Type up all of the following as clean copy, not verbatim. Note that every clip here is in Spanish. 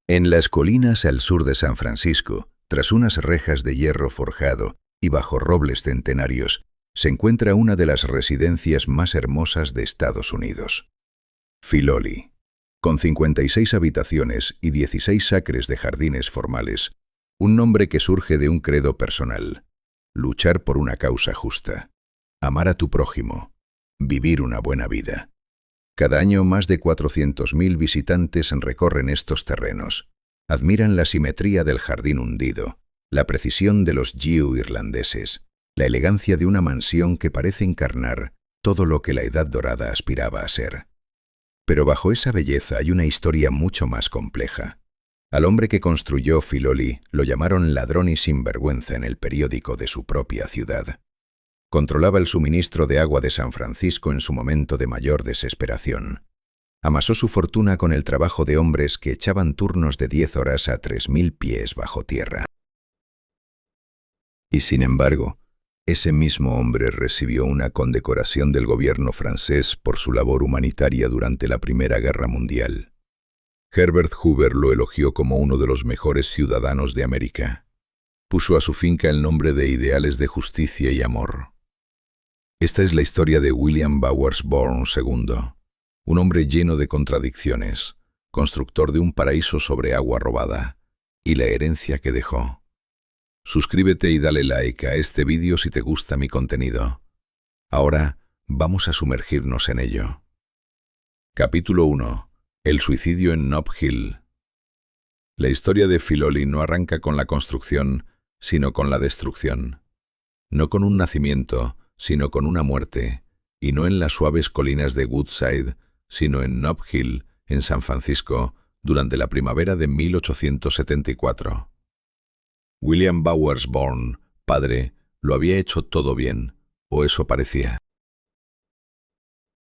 En las colinas al sur de San Francisco, tras unas rejas de hierro forjado y bajo robles centenarios, se encuentra una de las residencias más hermosas de Estados Unidos. Filoli. Con 56 habitaciones y 16 acres de jardines formales, un nombre que surge de un credo personal: luchar por una causa justa, amar a tu prójimo, vivir una buena vida. Cada año más de 400.000 visitantes recorren estos terrenos. Admiran la simetría del jardín hundido, la precisión de los yew irlandeses, la elegancia de una mansión que parece encarnar todo lo que la Edad Dorada aspiraba a ser. Pero bajo esa belleza hay una historia mucho más compleja. Al hombre que construyó Filoli lo llamaron ladrón y sinvergüenza en el periódico de su propia ciudad. Controlaba el suministro de agua de San Francisco en su momento de mayor desesperación. Amasó su fortuna con el trabajo de hombres que echaban turnos de 10 horas a 3.000 pies bajo tierra. Y sin embargo, ese mismo hombre recibió una condecoración del gobierno francés por su labor humanitaria durante la Primera Guerra Mundial. Herbert Hoover lo elogió como uno de los mejores ciudadanos de América. Puso a su finca el nombre de ideales de justicia y amor. Esta es la historia de William Bowers Bourne II, un hombre lleno de contradicciones, constructor de un paraíso sobre agua robada, y la herencia que dejó. Suscríbete y dale like a este vídeo si te gusta mi contenido. Ahora vamos a sumergirnos en ello. Capítulo 1. El suicidio en Nob Hill. La historia de Filoli no arranca con la construcción, sino con la destrucción. No con un nacimiento, sino con una muerte, y no en las suaves colinas de Woodside, sino en Nob Hill, en San Francisco, durante la primavera de 1874. William Bowers Bourne, padre, lo había hecho todo bien, o eso parecía.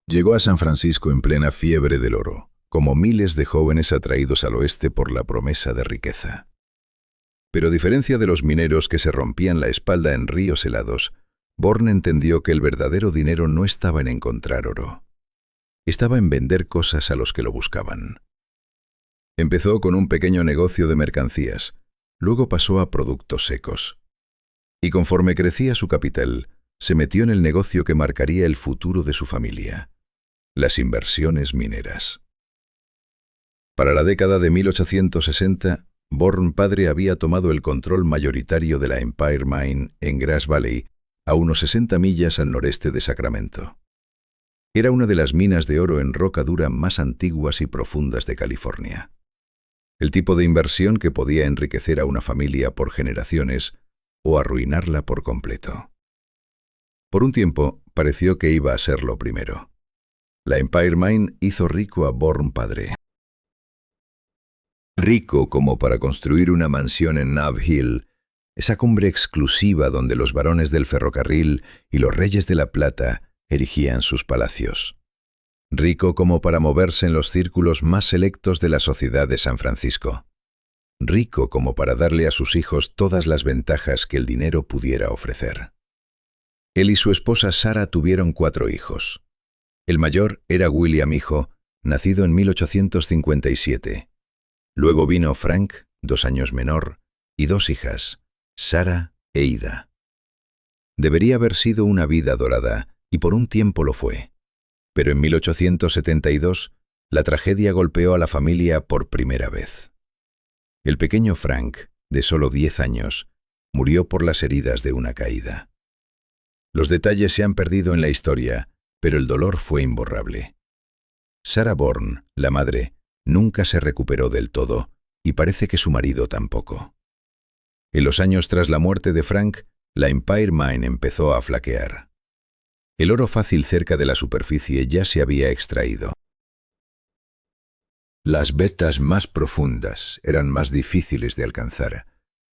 Llegó a San Francisco en plena fiebre del oro, como miles de jóvenes atraídos al oeste por la promesa de riqueza. Pero a diferencia de los mineros que se rompían la espalda en ríos helados, Bourne entendió que el verdadero dinero no estaba en encontrar oro. Estaba en vender cosas a los que lo buscaban. Empezó con un pequeño negocio de mercancías, luego pasó a productos secos. Y conforme crecía su capital, se metió en el negocio que marcaría el futuro de su familia: las inversiones mineras. Para la década de 1860, Bourne padre había tomado el control mayoritario de la Empire Mine en Grass Valley, a unos 60 millas al noreste de Sacramento. Era una de las minas de oro en roca dura más antiguas y profundas de California. El tipo de inversión que podía enriquecer a una familia por generaciones o arruinarla por completo. Por un tiempo pareció que iba a ser lo primero. La Empire Mine hizo rico a Bourne padre. Rico como para construir una mansión en Nob Hill, esa cumbre exclusiva donde los barones del ferrocarril y los reyes de la plata erigían sus palacios. Rico como para moverse en los círculos más selectos de la sociedad de San Francisco. Rico como para darle a sus hijos todas las ventajas que el dinero pudiera ofrecer. Él y su esposa Sarah tuvieron 4 hijos. El mayor era William hijo, nacido en 1857. Luego vino Frank, 2 años menor, y 2 hijas, Sarah e Ida. Debería haber sido una vida dorada, y por un tiempo lo fue. Pero en 1872, la tragedia golpeó a la familia por primera vez. El pequeño Frank, de solo 10 años, murió por las heridas de una caída. Los detalles se han perdido en la historia, pero el dolor fue imborrable. Sarah Bourne, la madre, nunca se recuperó del todo, y parece que su marido tampoco. En los años tras la muerte de Frank, la Empire Mine empezó a flaquear. El oro fácil cerca de la superficie ya se había extraído. Las vetas más profundas eran más difíciles de alcanzar,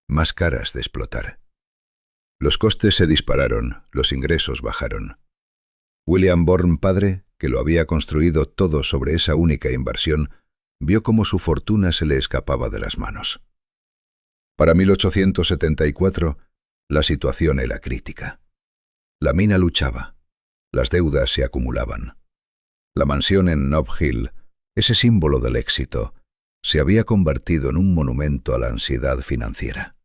más caras de explotar. Los costes se dispararon, los ingresos bajaron. William Bourne padre, que lo había construido todo sobre esa única inversión, vio cómo su fortuna se le escapaba de las manos. Para 1874, la situación era crítica. La mina luchaba. Las deudas se acumulaban. La mansión en Nob Hill, ese símbolo del éxito, se había convertido en un monumento a la ansiedad financiera.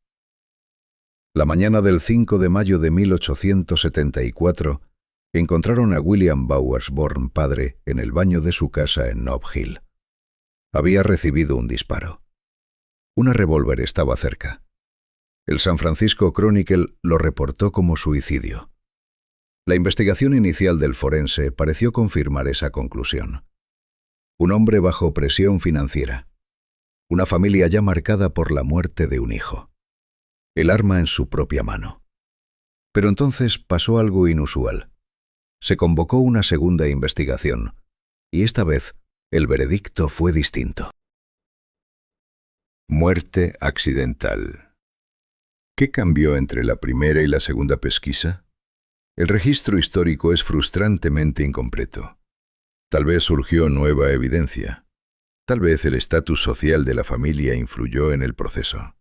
La mañana del 5 de mayo de 1874, encontraron a William Bowers Bourne padre en el baño de su casa en Nob Hill. Había recibido un disparo. Una revólver estaba cerca. El San Francisco Chronicle lo reportó como suicidio. La investigación inicial del forense pareció confirmar esa conclusión. Un hombre bajo presión financiera. Una familia ya marcada por la muerte de un hijo. El arma en su propia mano. Pero entonces pasó algo inusual. Se convocó una segunda investigación, y esta vez el veredicto fue distinto. Muerte accidental. ¿Qué cambió entre la primera y la segunda pesquisa? El registro histórico es frustrantemente incompleto. Tal vez surgió nueva evidencia. Tal vez el estatus social de la familia influyó en el proceso.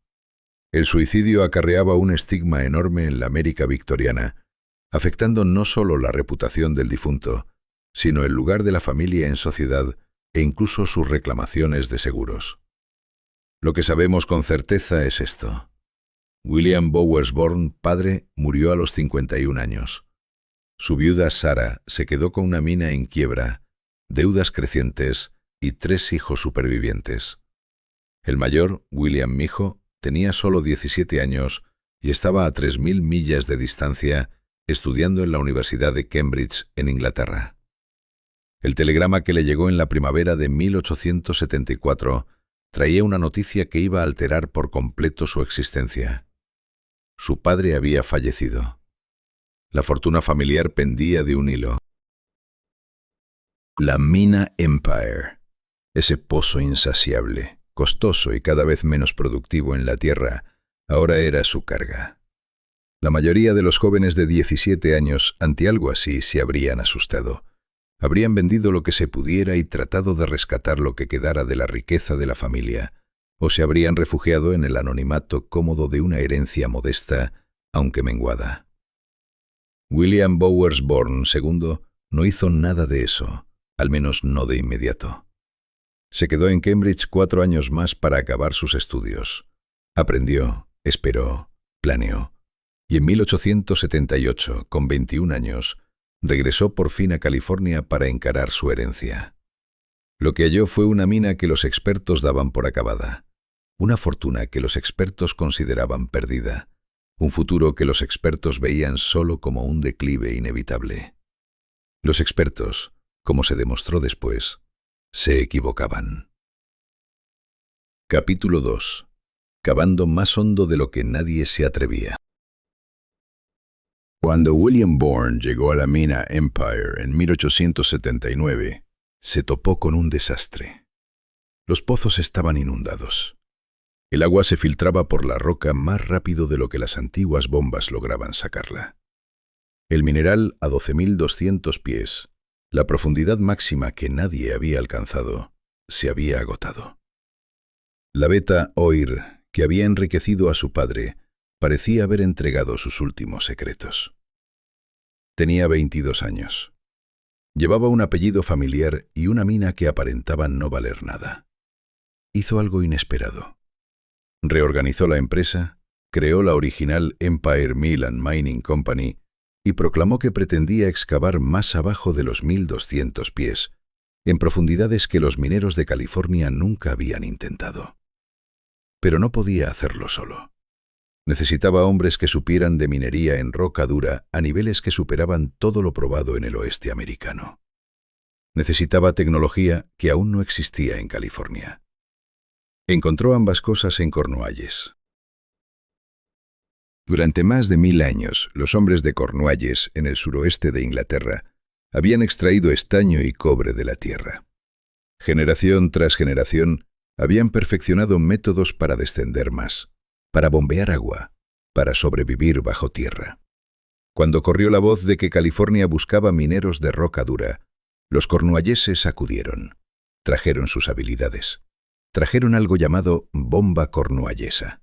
El suicidio acarreaba un estigma enorme en la América victoriana, afectando no solo la reputación del difunto, sino el lugar de la familia en sociedad e incluso sus reclamaciones de seguros. Lo que sabemos con certeza es esto. William Bowers Bourne, padre, murió a los 51 años. Su viuda Sarah se quedó con una mina en quiebra, deudas crecientes y 3 hijos supervivientes. El mayor, William Mijo, tenía solo 17 años y estaba a 3.000 millas de distancia estudiando en la Universidad de Cambridge, en Inglaterra. El telegrama que le llegó en la primavera de 1874 traía una noticia que iba a alterar por completo su existencia. Su padre había fallecido. La fortuna familiar pendía de un hilo. La mina Empire, ese pozo insaciable, costoso y cada vez menos productivo en la tierra, ahora era su carga. La mayoría de los jóvenes de 17 años ante algo así se habrían asustado. Habrían vendido lo que se pudiera y tratado de rescatar lo que quedara de la riqueza de la familia, o se habrían refugiado en el anonimato cómodo de una herencia modesta, aunque menguada. William Bowers Bourne II no hizo nada de eso, al menos no de inmediato. Se quedó en Cambridge 4 años más para acabar sus estudios. Aprendió, esperó, planeó, y en 1878, con 21 años, regresó por fin a California para encarar su herencia. Lo que halló fue una mina que los expertos daban por acabada, una fortuna que los expertos consideraban perdida, un futuro que los expertos veían solo como un declive inevitable. Los expertos, como se demostró después, se equivocaban. Capítulo 2. Cavando más hondo de lo que nadie se atrevía. Cuando William Bourne llegó a la mina Empire en 1879, se topó con un desastre. Los pozos estaban inundados. El agua se filtraba por la roca más rápido de lo que las antiguas bombas lograban sacarla. El mineral a 12.200 pies, la profundidad máxima que nadie había alcanzado, se había agotado. La Beta Oir, que había enriquecido a su padre, parecía haber entregado sus últimos secretos. Tenía 22 años. Llevaba un apellido familiar y una mina que aparentaban no valer nada. Hizo algo inesperado. Reorganizó la empresa, creó la original Empire Mill and Mining Company y proclamó que pretendía excavar más abajo de los 1.200 pies, en profundidades que los mineros de California nunca habían intentado. Pero no podía hacerlo solo. Necesitaba hombres que supieran de minería en roca dura a niveles que superaban todo lo probado en el oeste americano. Necesitaba tecnología que aún no existía en California. Encontró ambas cosas en Cornualles. Durante más de 1000 años, los hombres de Cornualles, en el suroeste de Inglaterra, habían extraído estaño y cobre de la tierra. Generación tras generación, habían perfeccionado métodos para descender más, para bombear agua, para sobrevivir bajo tierra. Cuando corrió la voz de que California buscaba mineros de roca dura, los cornualleses acudieron, trajeron sus habilidades. Trajeron algo llamado bomba cornuallesa,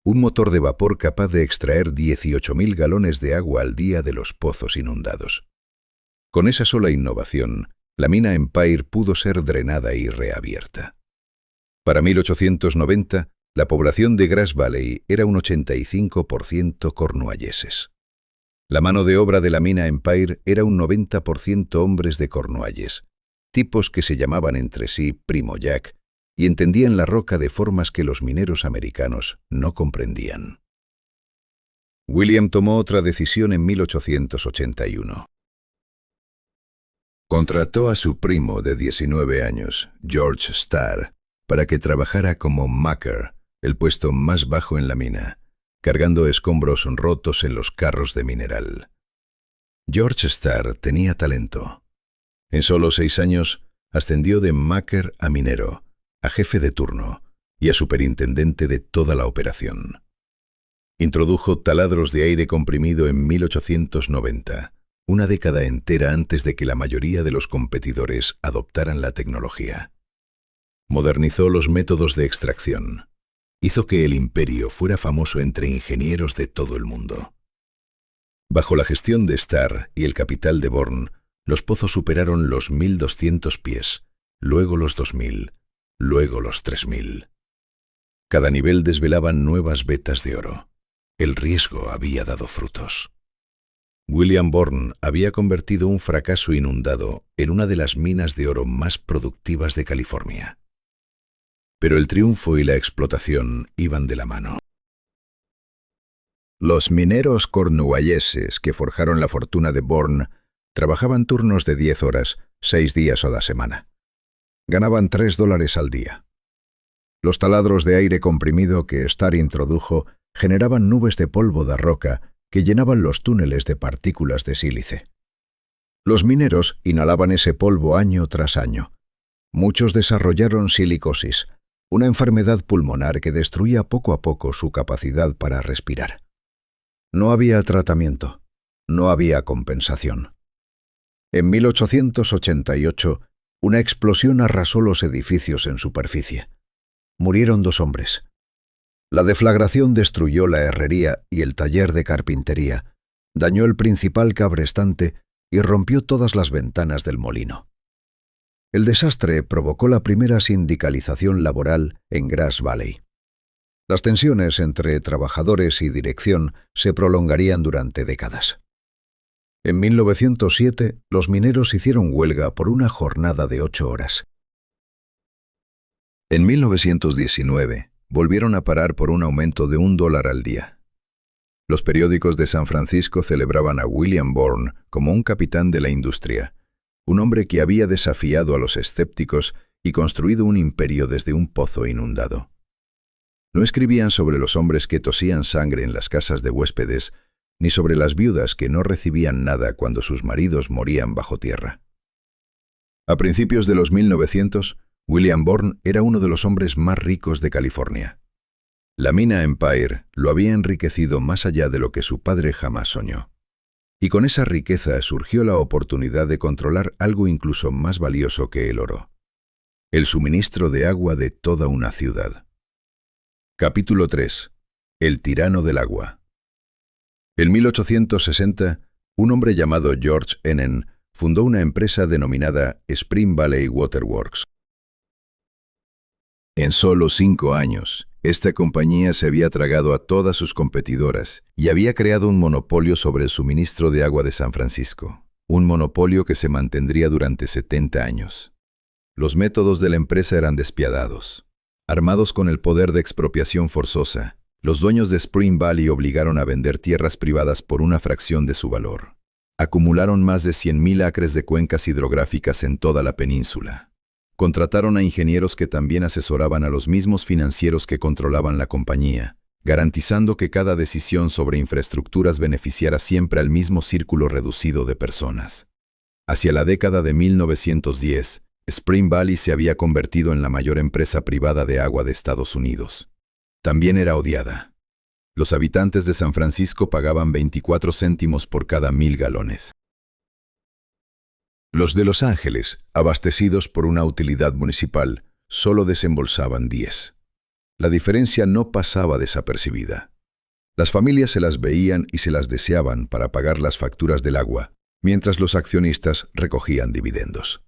un motor de vapor capaz de extraer 18.000 galones de agua al día de los pozos inundados. Con esa sola innovación, la mina Empire pudo ser drenada y reabierta. Para 1890, la población de Grass Valley era un 85% cornualleses. La mano de obra de la mina Empire era un 90% hombres de Cornualles, tipos que se llamaban entre sí Primo Jack y entendían la roca de formas que los mineros americanos no comprendían. William tomó otra decisión en 1881. Contrató a su primo de 19 años, George Starr, para que trabajara como mucker, el puesto más bajo en la mina, cargando escombros rotos en los carros de mineral. George Starr tenía talento. En solo 6 años ascendió de mucker a minero, a jefe de turno y a superintendente de toda la operación. Introdujo taladros de aire comprimido en 1890, una década entera antes de que la mayoría de los competidores adoptaran la tecnología. Modernizó los métodos de extracción. Hizo que el imperio fuera famoso entre ingenieros de todo el mundo. Bajo la gestión de Starr y el capital de Bourne, los pozos superaron los 1.200 pies, luego los 2.000, luego los 3.000. Cada nivel desvelaba nuevas vetas de oro. El riesgo había dado frutos. William Bourne había convertido un fracaso inundado en una de las minas de oro más productivas de California. Pero el triunfo y la explotación iban de la mano. Los mineros cornualleses que forjaron la fortuna de Bourne trabajaban turnos de 10 horas, 6 días a la semana. Ganaban $3 al día. Los taladros de aire comprimido que Starr introdujo generaban nubes de polvo de roca que llenaban los túneles de partículas de sílice. Los mineros inhalaban ese polvo año tras año. Muchos desarrollaron silicosis, una enfermedad pulmonar que destruía poco a poco su capacidad para respirar. No había tratamiento, no había compensación. En 1888, una explosión arrasó los edificios en superficie. Murieron 2 hombres. La deflagración destruyó la herrería y el taller de carpintería, dañó el principal cabrestante y rompió todas las ventanas del molino. El desastre provocó la primera sindicalización laboral en Grass Valley. Las tensiones entre trabajadores y dirección se prolongarían durante décadas. En 1907, los mineros hicieron huelga por una jornada de 8 horas. En 1919, volvieron a parar por un aumento de $1 al día. Los periódicos de San Francisco celebraban a William Bourne como un capitán de la industria, un hombre que había desafiado a los escépticos y construido un imperio desde un pozo inundado. No escribían sobre los hombres que tosían sangre en las casas de huéspedes, ni sobre las viudas que no recibían nada cuando sus maridos morían bajo tierra. A principios de los 1900, William Bourne era uno de los hombres más ricos de California. La mina Empire lo había enriquecido más allá de lo que su padre jamás soñó. Y con esa riqueza surgió la oportunidad de controlar algo incluso más valioso que el oro: el suministro de agua de toda una ciudad. Capítulo 3. El tirano del agua. En 1860, un hombre llamado George Enen fundó una empresa denominada Spring Valley Water Works. En solo 5 años, esta compañía se había tragado a todas sus competidoras y había creado un monopolio sobre el suministro de agua de San Francisco, un monopolio que se mantendría durante 70 años. Los métodos de la empresa eran despiadados. Armados con el poder de expropiación forzosa, los dueños de Spring Valley obligaron a vender tierras privadas por una fracción de su valor. Acumularon más de 100,000 acres de cuencas hidrográficas en toda la península. Contrataron a ingenieros que también asesoraban a los mismos financieros que controlaban la compañía, garantizando que cada decisión sobre infraestructuras beneficiara siempre al mismo círculo reducido de personas. Hacia la década de 1910, Spring Valley se había convertido en la mayor empresa privada de agua de Estados Unidos. También era odiada. Los habitantes de San Francisco pagaban 24 céntimos por cada 1,000 galones. Los de Los Ángeles, abastecidos por una utilidad municipal, solo desembolsaban 10. La diferencia no pasaba desapercibida. Las familias se las veían y se las deseaban para pagar las facturas del agua, mientras los accionistas recogían dividendos.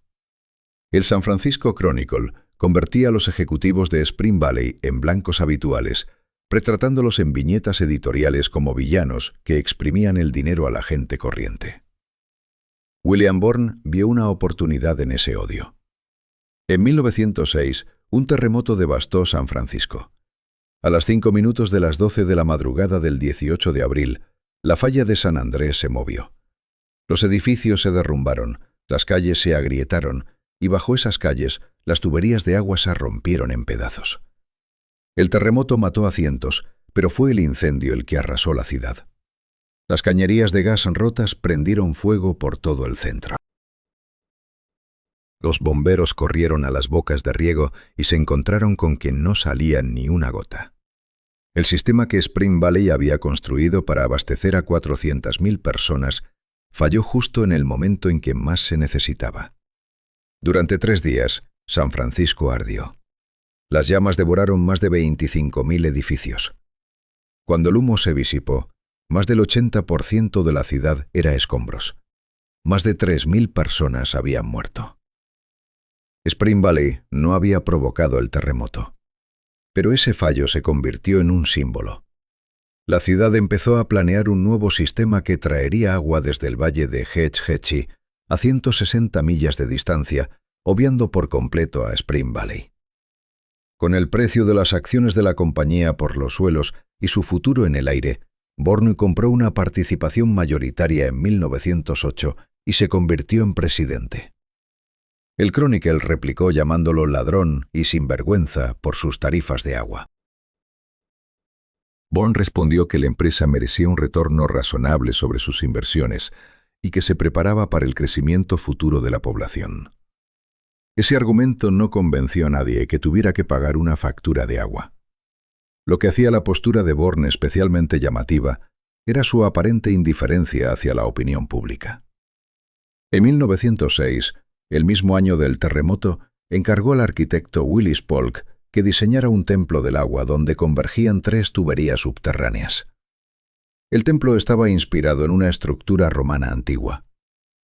El San Francisco Chronicle convertía a los ejecutivos de Spring Valley en blancos habituales, retratándolos en viñetas editoriales como villanos que exprimían el dinero a la gente corriente. William Bourne vio una oportunidad en ese odio. En 1906, un terremoto devastó San Francisco. A las 5 minutos de las 12 de la madrugada del 18 de abril, la falla de San Andrés se movió. Los edificios se derrumbaron, las calles se agrietaron y bajo esas calles las tuberías de agua se rompieron en pedazos. El terremoto mató a cientos, pero fue el incendio el que arrasó la ciudad. Las cañerías de gas rotas prendieron fuego por todo el centro. Los bomberos corrieron a las bocas de riego y se encontraron con que no salía ni una gota. El sistema que Spring Valley había construido para abastecer a 400.000 personas falló justo en el momento en que más se necesitaba. Durante 3 días, San Francisco ardió. Las llamas devoraron más de 25.000 edificios. Cuando el humo se disipó, más del 80% de la ciudad era escombros. Más de 3.000 personas habían muerto. Spring Valley no había provocado el terremoto, pero ese fallo se convirtió en un símbolo. La ciudad empezó a planear un nuevo sistema que traería agua desde el valle de Hetch Hetchy a 160 millas de distancia, obviando por completo a Spring Valley. Con el precio de las acciones de la compañía por los suelos y su futuro en el aire, Bourne compró una participación mayoritaria en 1908 y se convirtió en presidente. El Chronicle replicó llamándolo ladrón y sinvergüenza por sus tarifas de agua. Bourne respondió que la empresa merecía un retorno razonable sobre sus inversiones y que se preparaba para el crecimiento futuro de la población. Ese argumento no convenció a nadie que tuviera que pagar una factura de agua. Lo que hacía la postura de Bourne especialmente llamativa era su aparente indiferencia hacia la opinión pública. En 1906, el mismo año del terremoto, encargó al arquitecto Willis Polk que diseñara un templo del agua donde convergían 3 tuberías subterráneas. El templo estaba inspirado en una estructura romana antigua.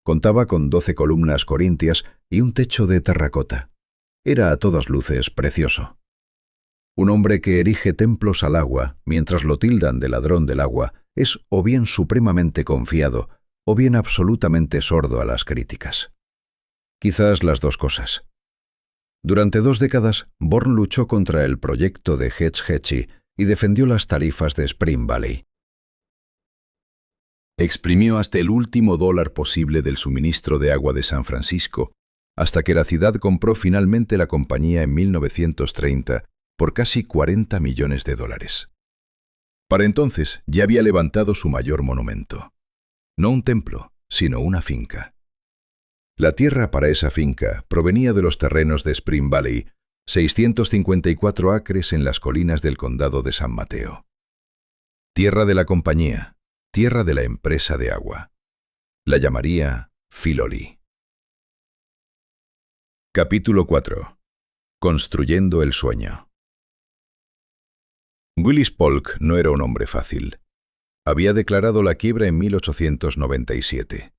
Contaba con 12 columnas corintias y un techo de terracota. Era a todas luces precioso. Un hombre que erige templos al agua, mientras lo tildan de ladrón del agua, es o bien supremamente confiado, o bien absolutamente sordo a las críticas. Quizás las dos cosas. Durante 2 décadas, Bourne luchó contra el proyecto de Hetch Hetchy y defendió las tarifas de Spring Valley. Exprimió hasta el último dólar posible del suministro de agua de San Francisco, hasta que la ciudad compró finalmente la compañía en 1930 por casi $40 millones. Para entonces ya había levantado su mayor monumento. No un templo, sino una finca. La tierra para esa finca provenía de los terrenos de Spring Valley, 654 acres en las colinas del condado de San Mateo. Tierra de la compañía, tierra de la empresa de agua. La llamaría Filoli. Capítulo 4. Construyendo el sueño. Willis Polk no era un hombre fácil. Había declarado la quiebra en 1897.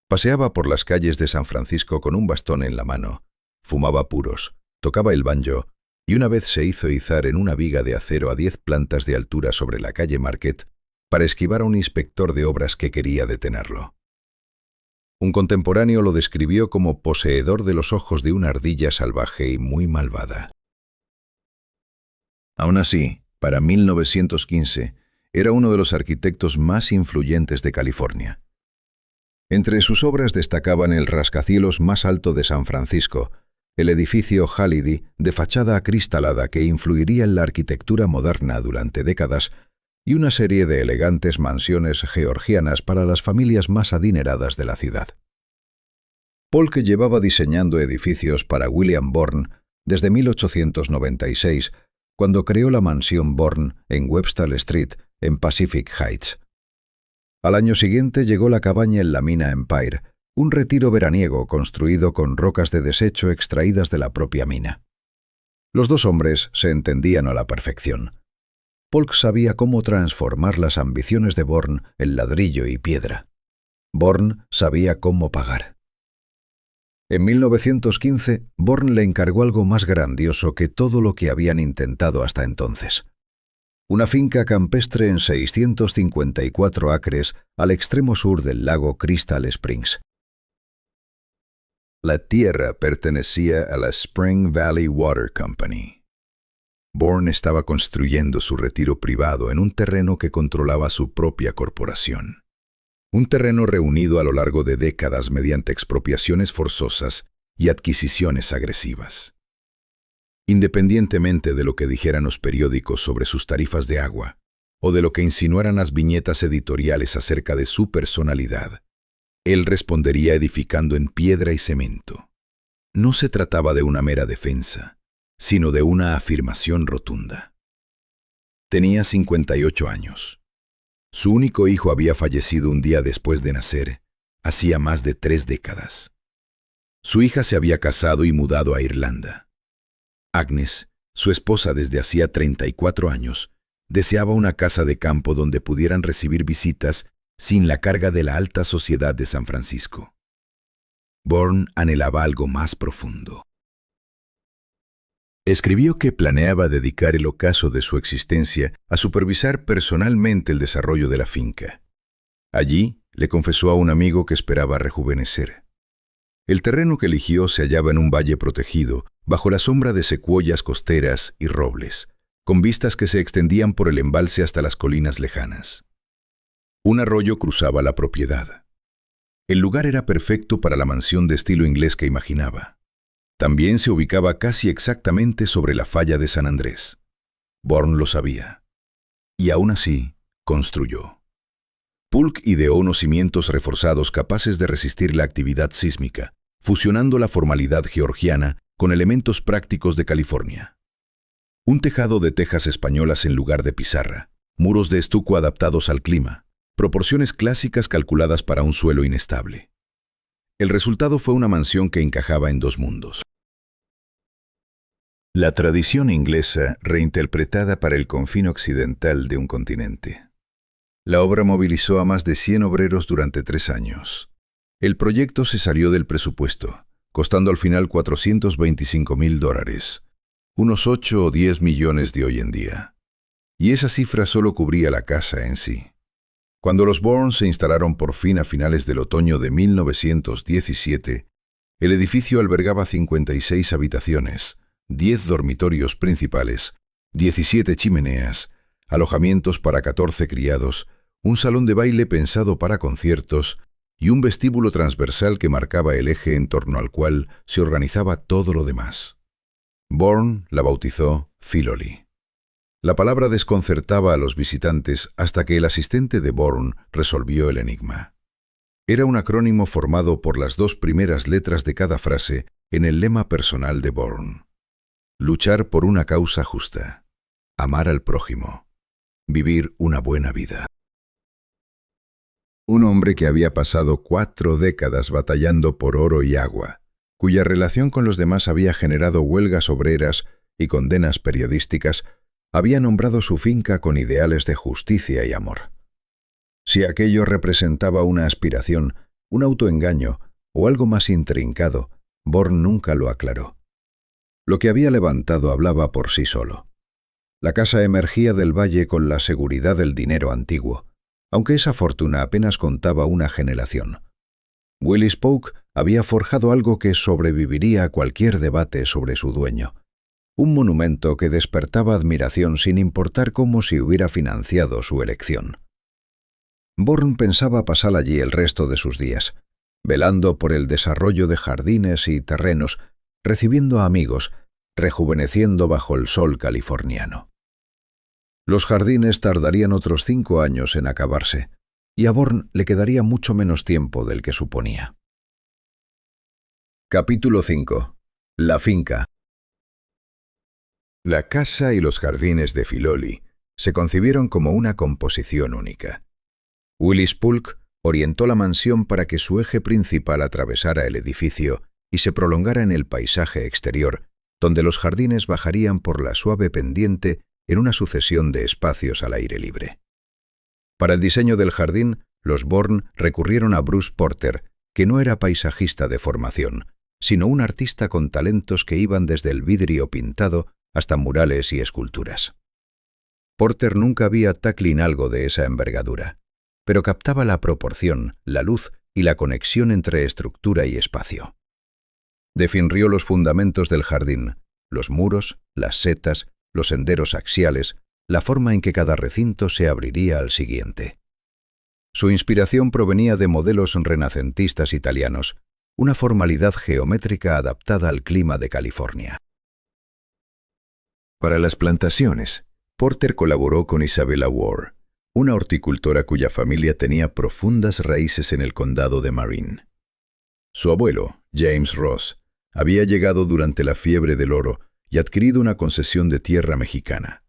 Paseaba por las calles de San Francisco con un bastón en la mano, fumaba puros, tocaba el banjo y una vez se hizo izar en una viga de acero a 10 plantas de altura sobre la calle Market para esquivar a un inspector de obras que quería detenerlo. Un contemporáneo lo describió como poseedor de los ojos de una ardilla salvaje y muy malvada. Aún así, para 1915, era uno de los arquitectos más influyentes de California. Entre sus obras destacaban el rascacielos más alto de San Francisco, el edificio Halliday de fachada acristalada que influiría en la arquitectura moderna durante décadas y una serie de elegantes mansiones georgianas para las familias más adineradas de la ciudad. Polk llevaba diseñando edificios para William Bourne desde 1896, cuando creó la mansión Bourne en Webster Street, en Pacific Heights. Al año siguiente llegó la cabaña en la mina Empire, un retiro veraniego construido con rocas de desecho extraídas de la propia mina. Los dos hombres se entendían a la perfección. Polk sabía cómo transformar las ambiciones de Bourne en ladrillo y piedra. Bourne sabía cómo pagar. En 1915, Bourne le encargó algo más grandioso que todo lo que habían intentado hasta entonces. Una finca campestre en 654 acres al extremo sur del lago Crystal Springs. La tierra pertenecía a la Spring Valley Water Company. Bourne estaba construyendo su retiro privado en un terreno que controlaba su propia corporación. Un terreno reunido a lo largo de décadas mediante expropiaciones forzosas y adquisiciones agresivas. Independientemente de lo que dijeran los periódicos sobre sus tarifas de agua, o de lo que insinuaran las viñetas editoriales acerca de su personalidad, él respondería edificando en piedra y cemento. No se trataba de una mera defensa, sino de una afirmación rotunda. Tenía 58 años. Su único hijo había fallecido un día después de nacer, hacía más de 3 décadas. Su hija se había casado y mudado a Irlanda. Agnes, su esposa desde hacía 34 años, deseaba una casa de campo donde pudieran recibir visitas sin la carga de la alta sociedad de San Francisco. Bourne anhelaba algo más profundo. Escribió que planeaba dedicar el ocaso de su existencia a supervisar personalmente el desarrollo de la finca. Allí le confesó a un amigo que esperaba rejuvenecer. El terreno que eligió se hallaba en un valle protegido, bajo la sombra de secuoyas costeras y robles, con vistas que se extendían por el embalse hasta las colinas lejanas. Un arroyo cruzaba la propiedad. El lugar era perfecto para la mansión de estilo inglés que imaginaba. También se ubicaba casi exactamente sobre la falla de San Andrés. Bourne lo sabía. Y aún así, construyó. Polk ideó unos cimientos reforzados capaces de resistir la actividad sísmica, fusionando la formalidad georgiana con elementos prácticos de California. Un tejado de tejas españolas en lugar de pizarra, muros de estuco adaptados al clima, proporciones clásicas calculadas para un suelo inestable. El resultado fue una mansión que encajaba en 2 mundos. La tradición inglesa reinterpretada para el confín occidental de un continente. La obra movilizó a más de 100 obreros durante 3 años. El proyecto se salió del presupuesto, costando al final $425,000, unos 8 o 10 millones de hoy en día. Y esa cifra solo cubría la casa en sí. Cuando los Bourne se instalaron por fin a finales del otoño de 1917, el edificio albergaba 56 habitaciones, 10 dormitorios principales, 17 chimeneas, alojamientos para 14 criados, un salón de baile pensado para conciertos y un vestíbulo transversal que marcaba el eje en torno al cual se organizaba todo lo demás. Bourne la bautizó Filoli. La palabra desconcertaba a los visitantes hasta que el asistente de Bourne resolvió el enigma. Era un acrónimo formado por las 2 primeras letras de cada frase en el lema personal de Bourne. Luchar por una causa justa. Amar al prójimo. Vivir una buena vida. Un hombre que había pasado 4 décadas batallando por oro y agua, cuya relación con los demás había generado huelgas obreras y condenas periodísticas, había nombrado su finca con ideales de justicia y amor. Si aquello representaba una aspiración, un autoengaño o algo más intrincado, Bourne nunca lo aclaró. Lo que había levantado hablaba por sí solo. La casa emergía del valle con la seguridad del dinero antiguo, aunque esa fortuna apenas contaba una generación. Willis Polk había forjado algo que sobreviviría a cualquier debate sobre su dueño. Un monumento que despertaba admiración sin importar cómo se hubiera financiado su elección. Bourne pensaba pasar allí el resto de sus días, velando por el desarrollo de jardines y terrenos, recibiendo a amigos, rejuveneciendo bajo el sol californiano. Los jardines tardarían otros 5 años en acabarse, y a Bourne le quedaría mucho menos tiempo del que suponía. Capítulo 5. La finca. La casa y los jardines de Filoli se concibieron como una composición única. Willis Polk orientó la mansión para que su eje principal atravesara el edificio y se prolongara en el paisaje exterior, donde los jardines bajarían por la suave pendiente en una sucesión de espacios al aire libre. Para el diseño del jardín, los Bourne recurrieron a Bruce Porter, que no era paisajista de formación, sino un artista con talentos que iban desde el vidrio pintado hasta murales y esculturas. Porter nunca había Tacklin algo de esa envergadura, pero captaba la proporción, la luz y la conexión entre estructura y espacio. Definió los fundamentos del jardín, los muros, las setas, los senderos axiales, la forma en que cada recinto se abriría al siguiente. Su inspiración provenía de modelos renacentistas italianos, una formalidad geométrica adaptada al clima de California. Para las plantaciones, Porter colaboró con Isabella Ward, una horticultora cuya familia tenía profundas raíces en el condado de Marin. Su abuelo, James Ross, había llegado durante la fiebre del oro y adquirido una concesión de tierra mexicana.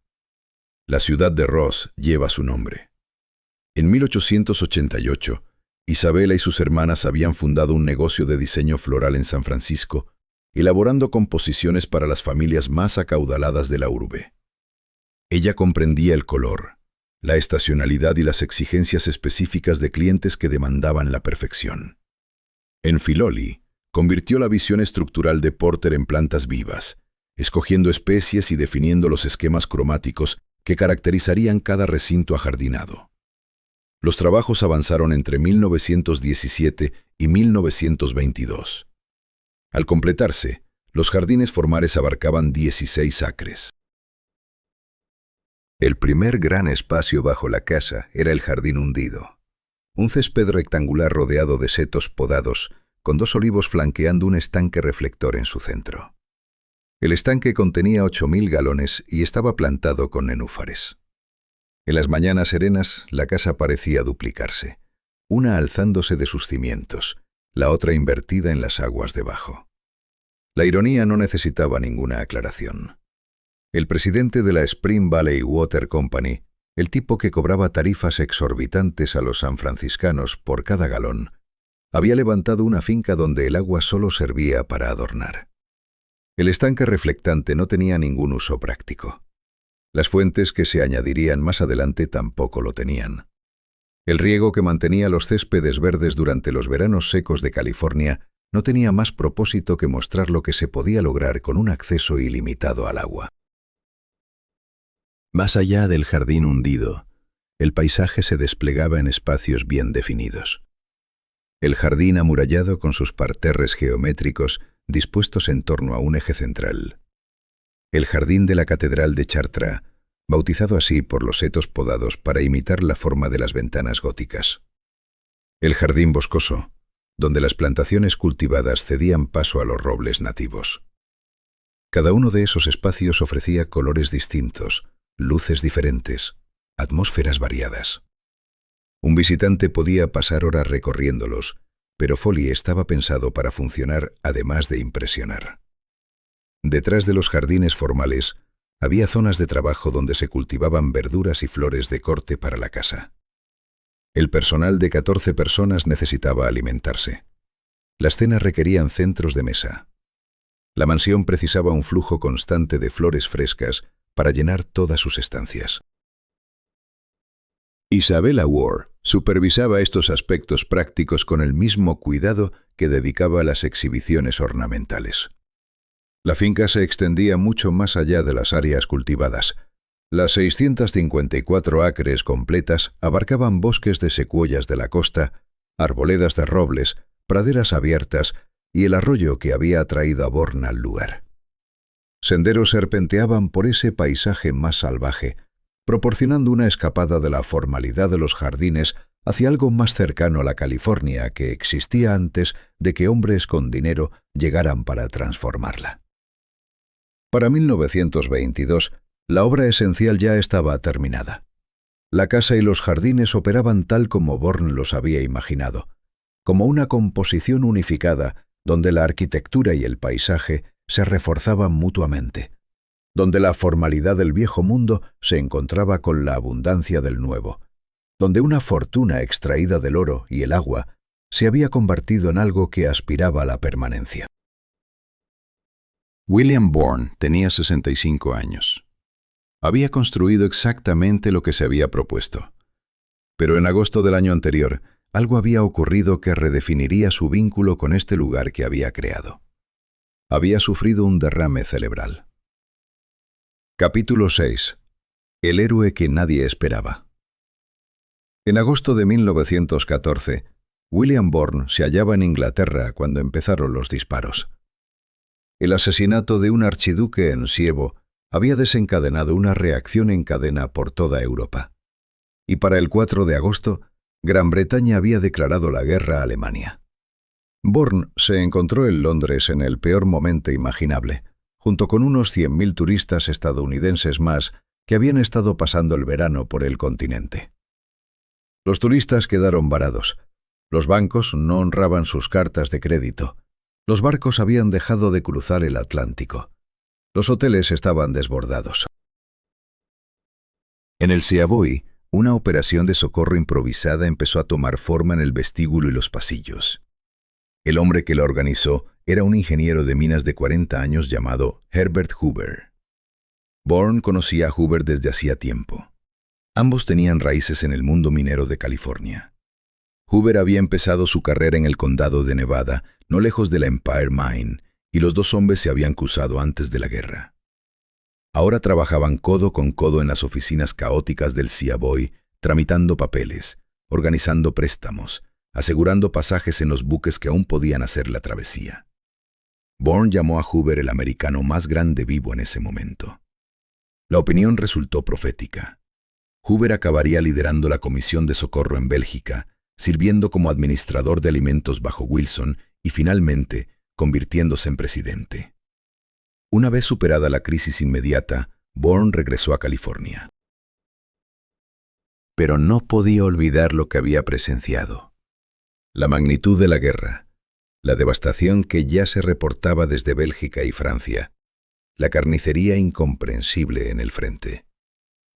La ciudad de Ross lleva su nombre. En 1888, Isabella y sus hermanas habían fundado un negocio de diseño floral en San Francisco, elaborando composiciones para las familias más acaudaladas de la urbe. Ella comprendía el color, la estacionalidad y las exigencias específicas de clientes que demandaban la perfección. En Filoli, convirtió la visión estructural de Porter en plantas vivas, escogiendo especies y definiendo los esquemas cromáticos que caracterizarían cada recinto ajardinado. Los trabajos avanzaron entre 1917 y 1922. Al completarse, los jardines formales abarcaban 16 acres. El primer gran espacio bajo la casa era el jardín hundido. Un césped rectangular rodeado de setos podados, con 2 olivos flanqueando un estanque reflector en su centro. El estanque contenía 8.000 galones y estaba plantado con nenúfares. En las mañanas serenas, la casa parecía duplicarse, una alzándose de sus cimientos, la otra invertida en las aguas debajo. La ironía no necesitaba ninguna aclaración. El presidente de la Spring Valley Water Company, el tipo que cobraba tarifas exorbitantes a los sanfranciscanos por cada galón, había levantado una finca donde el agua solo servía para adornar. El estanque reflectante no tenía ningún uso práctico. Las fuentes que se añadirían más adelante tampoco lo tenían. El riego que mantenía los céspedes verdes durante los veranos secos de California no tenía más propósito que mostrar lo que se podía lograr con un acceso ilimitado al agua. Más allá del jardín hundido, el paisaje se desplegaba en espacios bien definidos. El jardín amurallado con sus parterres geométricos dispuestos en torno a un eje central. El jardín de la Catedral de Chartres, bautizado así por los setos podados para imitar la forma de las ventanas góticas. El jardín boscoso, donde las plantaciones cultivadas cedían paso a los robles nativos. Cada uno de esos espacios ofrecía colores distintos, luces diferentes, atmósferas variadas. Un visitante podía pasar horas recorriéndolos, pero Foley estaba pensado para funcionar además de impresionar. Detrás de los jardines formales, había zonas de trabajo donde se cultivaban verduras y flores de corte para la casa. El personal de 14 personas necesitaba alimentarse. Las cenas requerían centros de mesa. La mansión precisaba un flujo constante de flores frescas para llenar todas sus estancias. Isabella Ward supervisaba estos aspectos prácticos con el mismo cuidado que dedicaba a las exhibiciones ornamentales. La finca se extendía mucho más allá de las áreas cultivadas. Las 654 acres completas abarcaban bosques de secuoyas de la costa, arboledas de robles, praderas abiertas y el arroyo que había atraído a Bourne al lugar. Senderos serpenteaban por ese paisaje más salvaje, proporcionando una escapada de la formalidad de los jardines hacia algo más cercano a la California que existía antes de que hombres con dinero llegaran para transformarla. Para 1922, la obra esencial ya estaba terminada. La casa y los jardines operaban tal como Bourne los había imaginado, como una composición unificada donde la arquitectura y el paisaje se reforzaban mutuamente, donde la formalidad del viejo mundo se encontraba con la abundancia del nuevo, donde una fortuna extraída del oro y el agua se había convertido en algo que aspiraba a la permanencia. William Bourne tenía 65 años. Había construido exactamente lo que se había propuesto. Pero en agosto del año anterior, algo había ocurrido que redefiniría su vínculo con este lugar que había creado. había sufrido un derrame cerebral. Capítulo 6. El héroe que nadie esperaba. En agosto de 1914, William Bourne se hallaba en Inglaterra cuando empezaron los disparos. El asesinato de un archiduque en Sievo había desencadenado una reacción en cadena por toda Europa. Y para el 4 de agosto, Gran Bretaña había declarado la guerra a Alemania. Bourne se encontró en Londres en el peor momento imaginable, junto con unos 100.000 turistas estadounidenses más que habían estado pasando el verano por el continente. Los turistas quedaron varados. Los bancos no honraban sus cartas de crédito. Los barcos habían dejado de cruzar el Atlántico. Los hoteles estaban desbordados. En el Seavoy, una operación de socorro improvisada empezó a tomar forma en el vestíbulo y los pasillos. El hombre que la organizó era un ingeniero de minas de 40 años llamado Herbert Hoover. Bourne conocía a Hoover desde hacía tiempo. Ambos tenían raíces en el mundo minero de California. Hoover había empezado su carrera en el condado de Nevada, no lejos de la Empire Mine, y los dos hombres se habían cruzado antes de la guerra. Ahora trabajaban codo con codo en las oficinas caóticas del Seavoy, tramitando papeles, organizando préstamos, asegurando pasajes en los buques que aún podían hacer la travesía. Bourne llamó a Hoover el americano más grande vivo en ese momento. La opinión resultó profética. Hoover acabaría liderando la comisión de socorro en Bélgica, sirviendo como administrador de alimentos bajo Wilson y finalmente convirtiéndose en presidente. Una vez superada la crisis inmediata, Bourne regresó a California. Pero no podía olvidar lo que había presenciado. La magnitud de la guerra, la devastación que ya se reportaba desde Bélgica y Francia, la carnicería incomprensible en el frente.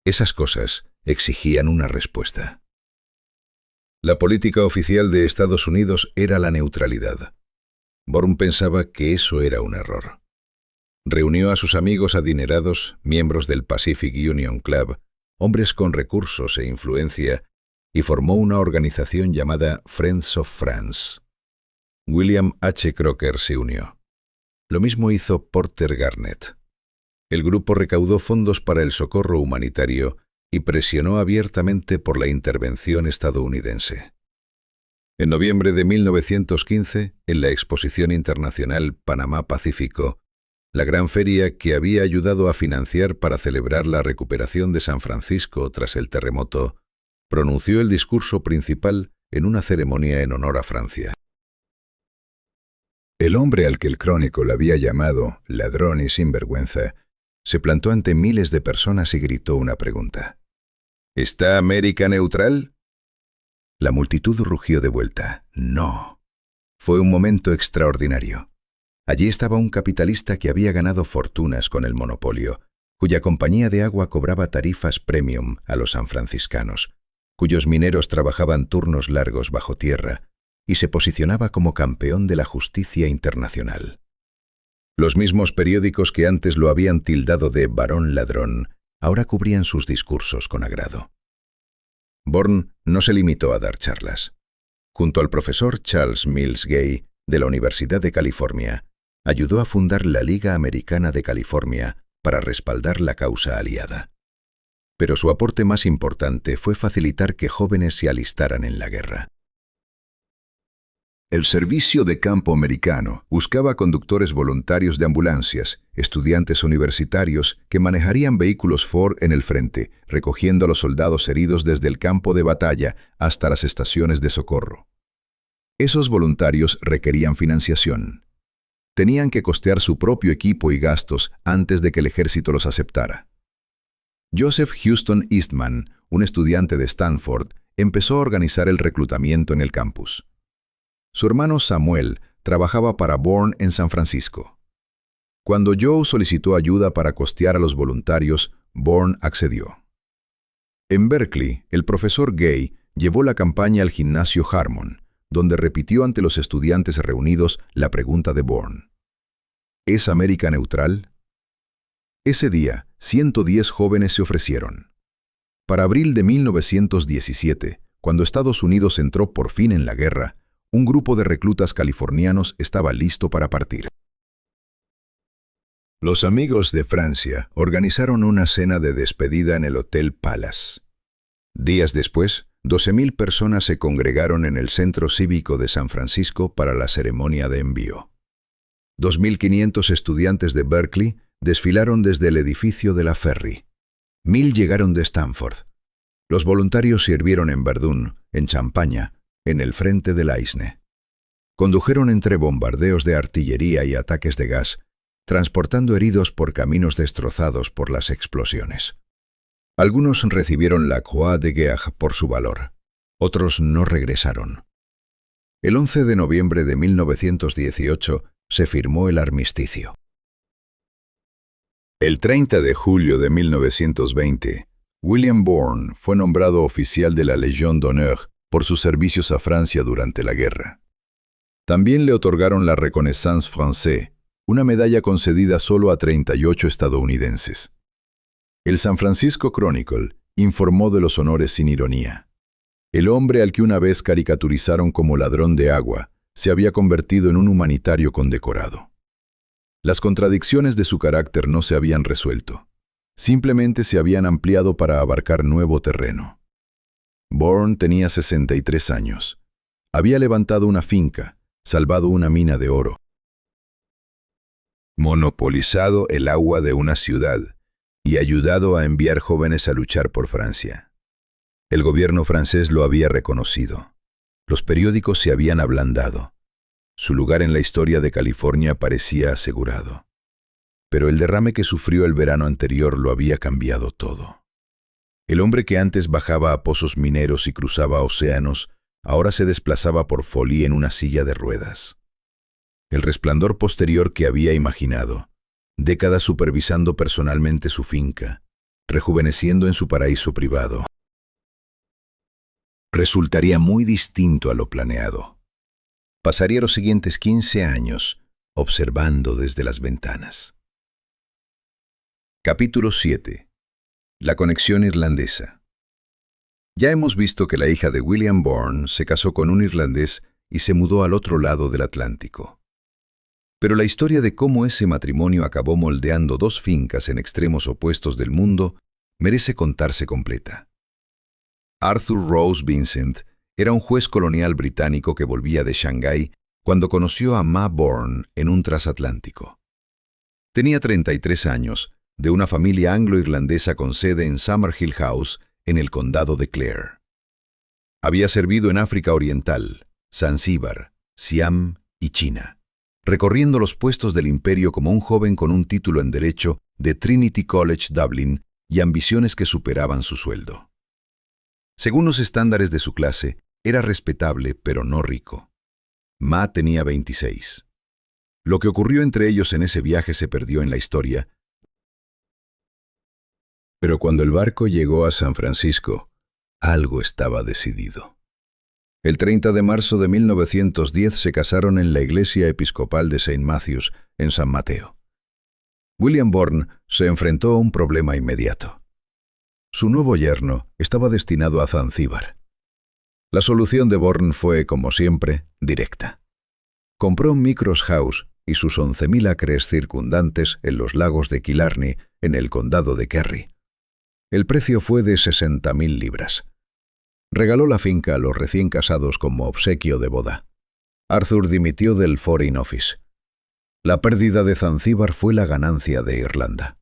Esas cosas exigían una respuesta. La política oficial de Estados Unidos era la neutralidad. Bourne pensaba que eso era un error. Reunió a sus amigos adinerados, miembros del Pacific Union Club, hombres con recursos e influencia, y formó una organización llamada Friends of France. William H. Crocker se unió. Lo mismo hizo Porter Garnett. El grupo recaudó fondos para el socorro humanitario y presionó abiertamente por la intervención estadounidense. En noviembre de 1915, en la Exposición Internacional Panamá-Pacífico, la gran feria que había ayudado a financiar para celebrar la recuperación de San Francisco tras el terremoto, pronunció el discurso principal en una ceremonia en honor a Francia. El hombre al que el crónico le había llamado ladrón y sinvergüenza se plantó ante miles de personas y gritó una pregunta. ¿Está América neutral? La multitud rugió de vuelta. No. Fue un momento extraordinario. Allí estaba un capitalista que había ganado fortunas con el monopolio, cuya compañía de agua cobraba tarifas premium a los sanfranciscanos, cuyos mineros trabajaban turnos largos bajo tierra, y se posicionaba como campeón de la justicia internacional. Los mismos periódicos que antes lo habían tildado de varón ladrón, ahora cubrían sus discursos con agrado. Bourne no se limitó a dar charlas. Junto al profesor Charles Mills Gay, de la Universidad de California, ayudó a fundar la Liga Americana de California para respaldar la causa aliada. Pero su aporte más importante fue facilitar que jóvenes se alistaran en la guerra. El Servicio de Campo Americano buscaba conductores voluntarios de ambulancias, estudiantes universitarios que manejarían vehículos Ford en el frente, recogiendo a los soldados heridos desde el campo de batalla hasta las estaciones de socorro. Esos voluntarios requerían financiación. Tenían que costear su propio equipo y gastos antes de que el ejército los aceptara. Joseph Houston Eastman, un estudiante de Stanford, empezó a organizar el reclutamiento en el campus. Su hermano Samuel trabajaba para Bourne en San Francisco. Cuando Joe solicitó ayuda para costear a los voluntarios, Bourne accedió. En Berkeley, el profesor Gay llevó la campaña al gimnasio Harmon, donde repitió ante los estudiantes reunidos la pregunta de Bourne. ¿Es América neutral? Ese día, 110 jóvenes se ofrecieron. Para abril de 1917, cuando Estados Unidos entró por fin en la guerra, un grupo de reclutas californianos estaba listo para partir. Los amigos de Francia organizaron una cena de despedida en el Hotel Palace. Días después, 12.000 personas se congregaron en el Centro Cívico de San Francisco para la ceremonia de envío. 2.500 estudiantes de Berkeley desfilaron desde el edificio de la Ferry. 1.000 llegaron de Stanford. Los voluntarios sirvieron en Verdún, en Champaña, en el frente del Aisne. Condujeron entre bombardeos de artillería y ataques de gas, transportando heridos por caminos destrozados por las explosiones. Algunos recibieron la Croix de Guerre por su valor. Otros no regresaron. El 11 de noviembre de 1918 se firmó el armisticio. El 30 de julio de 1920, William Bourne fue nombrado oficial de la Légion d'honneur por sus servicios a Francia durante la guerra. También le otorgaron la Reconnaissance Française, una medalla concedida solo a 38 estadounidenses. El San Francisco Chronicle informó de los honores sin ironía. El hombre al que una vez caricaturizaron como ladrón de agua se había convertido en un humanitario condecorado. Las contradicciones de su carácter no se habían resuelto. Simplemente se habían ampliado para abarcar nuevo terreno. Bourne tenía 63 años. Había levantado una finca, salvado una mina de oro, monopolizado el agua de una ciudad y ayudado a enviar jóvenes a luchar por Francia. El gobierno francés lo había reconocido. Los periódicos se habían ablandado. Su lugar en la historia de California parecía asegurado. Pero el derrame que sufrió el verano anterior lo había cambiado todo. El hombre que antes bajaba a pozos mineros y cruzaba océanos, ahora se desplazaba por Folly en una silla de ruedas. El resplandor posterior que había imaginado, décadas supervisando personalmente su finca, rejuveneciendo en su paraíso privado, resultaría muy distinto a lo planeado. Pasaría los siguientes 15 años observando desde las ventanas. Capítulo 7. La conexión irlandesa. Ya hemos visto que la hija de William Bourne se casó con un irlandés y se mudó al otro lado del Atlántico. Pero la historia de cómo ese matrimonio acabó moldeando dos fincas en extremos opuestos del mundo merece contarse completa. Arthur Rose Vincent era un juez colonial británico que volvía de Shanghái cuando conoció a Ma Bourne en un transatlántico. Tenía 33 años, de una familia anglo-irlandesa con sede en Summerhill House, en el condado de Clare. Había servido en África Oriental, Zanzíbar, Siam y China, recorriendo los puestos del imperio como un joven con un título en Derecho de Trinity College Dublin y ambiciones que superaban su sueldo. Según los estándares de su clase, era respetable pero no rico. Ma tenía 26. Lo que ocurrió entre ellos en ese viaje se perdió en la historia, pero cuando el barco llegó a San Francisco, algo estaba decidido. El 30 de marzo de 1910 se casaron en la iglesia episcopal de St. Matthews, en San Mateo. William Bourne se enfrentó a un problema inmediato. Su nuevo yerno estaba destinado a Zanzíbar. La solución de Bourne fue, como siempre, directa. Compró Micros House y sus 11.000 acres circundantes en los lagos de Killarney, en el condado de Kerry. El precio fue de 60.000 libras. Regaló la finca a los recién casados como obsequio de boda. Arthur dimitió del Foreign Office. La pérdida de Zanzíbar fue la ganancia de Irlanda.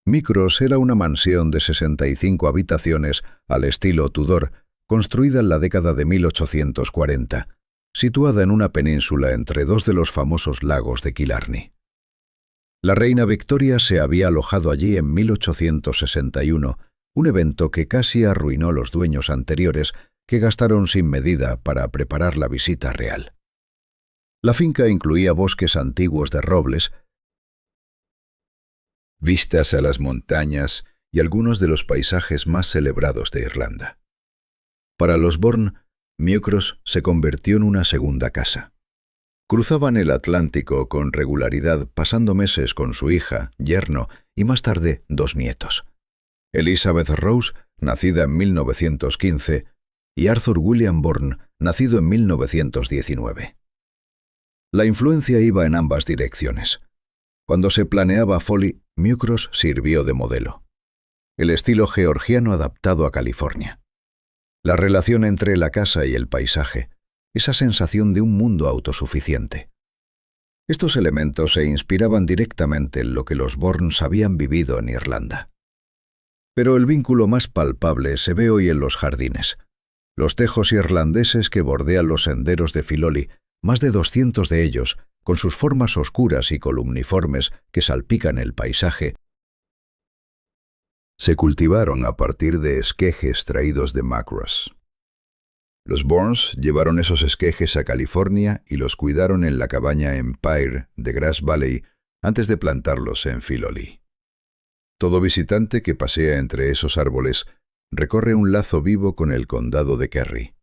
Micros era una mansión de 65 habitaciones al estilo Tudor, construida en la década de 1840, situada en una península entre dos de los famosos lagos de Killarney. La reina Victoria se había alojado allí en 1861, un evento que casi arruinó los dueños anteriores, que gastaron sin medida para preparar la visita real. La finca incluía bosques antiguos de robles, vistas a las montañas y algunos de los paisajes más celebrados de Irlanda. Para los Bourne, Micros se convirtió en una segunda casa. Cruzaban el Atlántico con regularidad, pasando meses con su hija, yerno y más tarde 2 nietos. Elizabeth Rose, nacida en 1915, y Arthur William Bourne, nacido en 1919. La influencia iba en ambas direcciones. Cuando se planeaba Folly, Mucros sirvió de modelo. El estilo georgiano adaptado a California. La relación entre la casa y el paisaje, esa sensación de un mundo autosuficiente. Estos elementos se inspiraban directamente en lo que los Bournes habían vivido en Irlanda. Pero el vínculo más palpable se ve hoy en los jardines. Los tejos irlandeses que bordean los senderos de Filoli, más de 200 de ellos, con sus formas oscuras y columniformes que salpican el paisaje, se cultivaron a partir de esquejes traídos de Macross. Los Bournes llevaron esos esquejes a California y los cuidaron en la cabaña Empire de Grass Valley antes de plantarlos en Filoli. Todo visitante que pasea entre esos árboles recorre un lazo vivo con el condado de Kerry.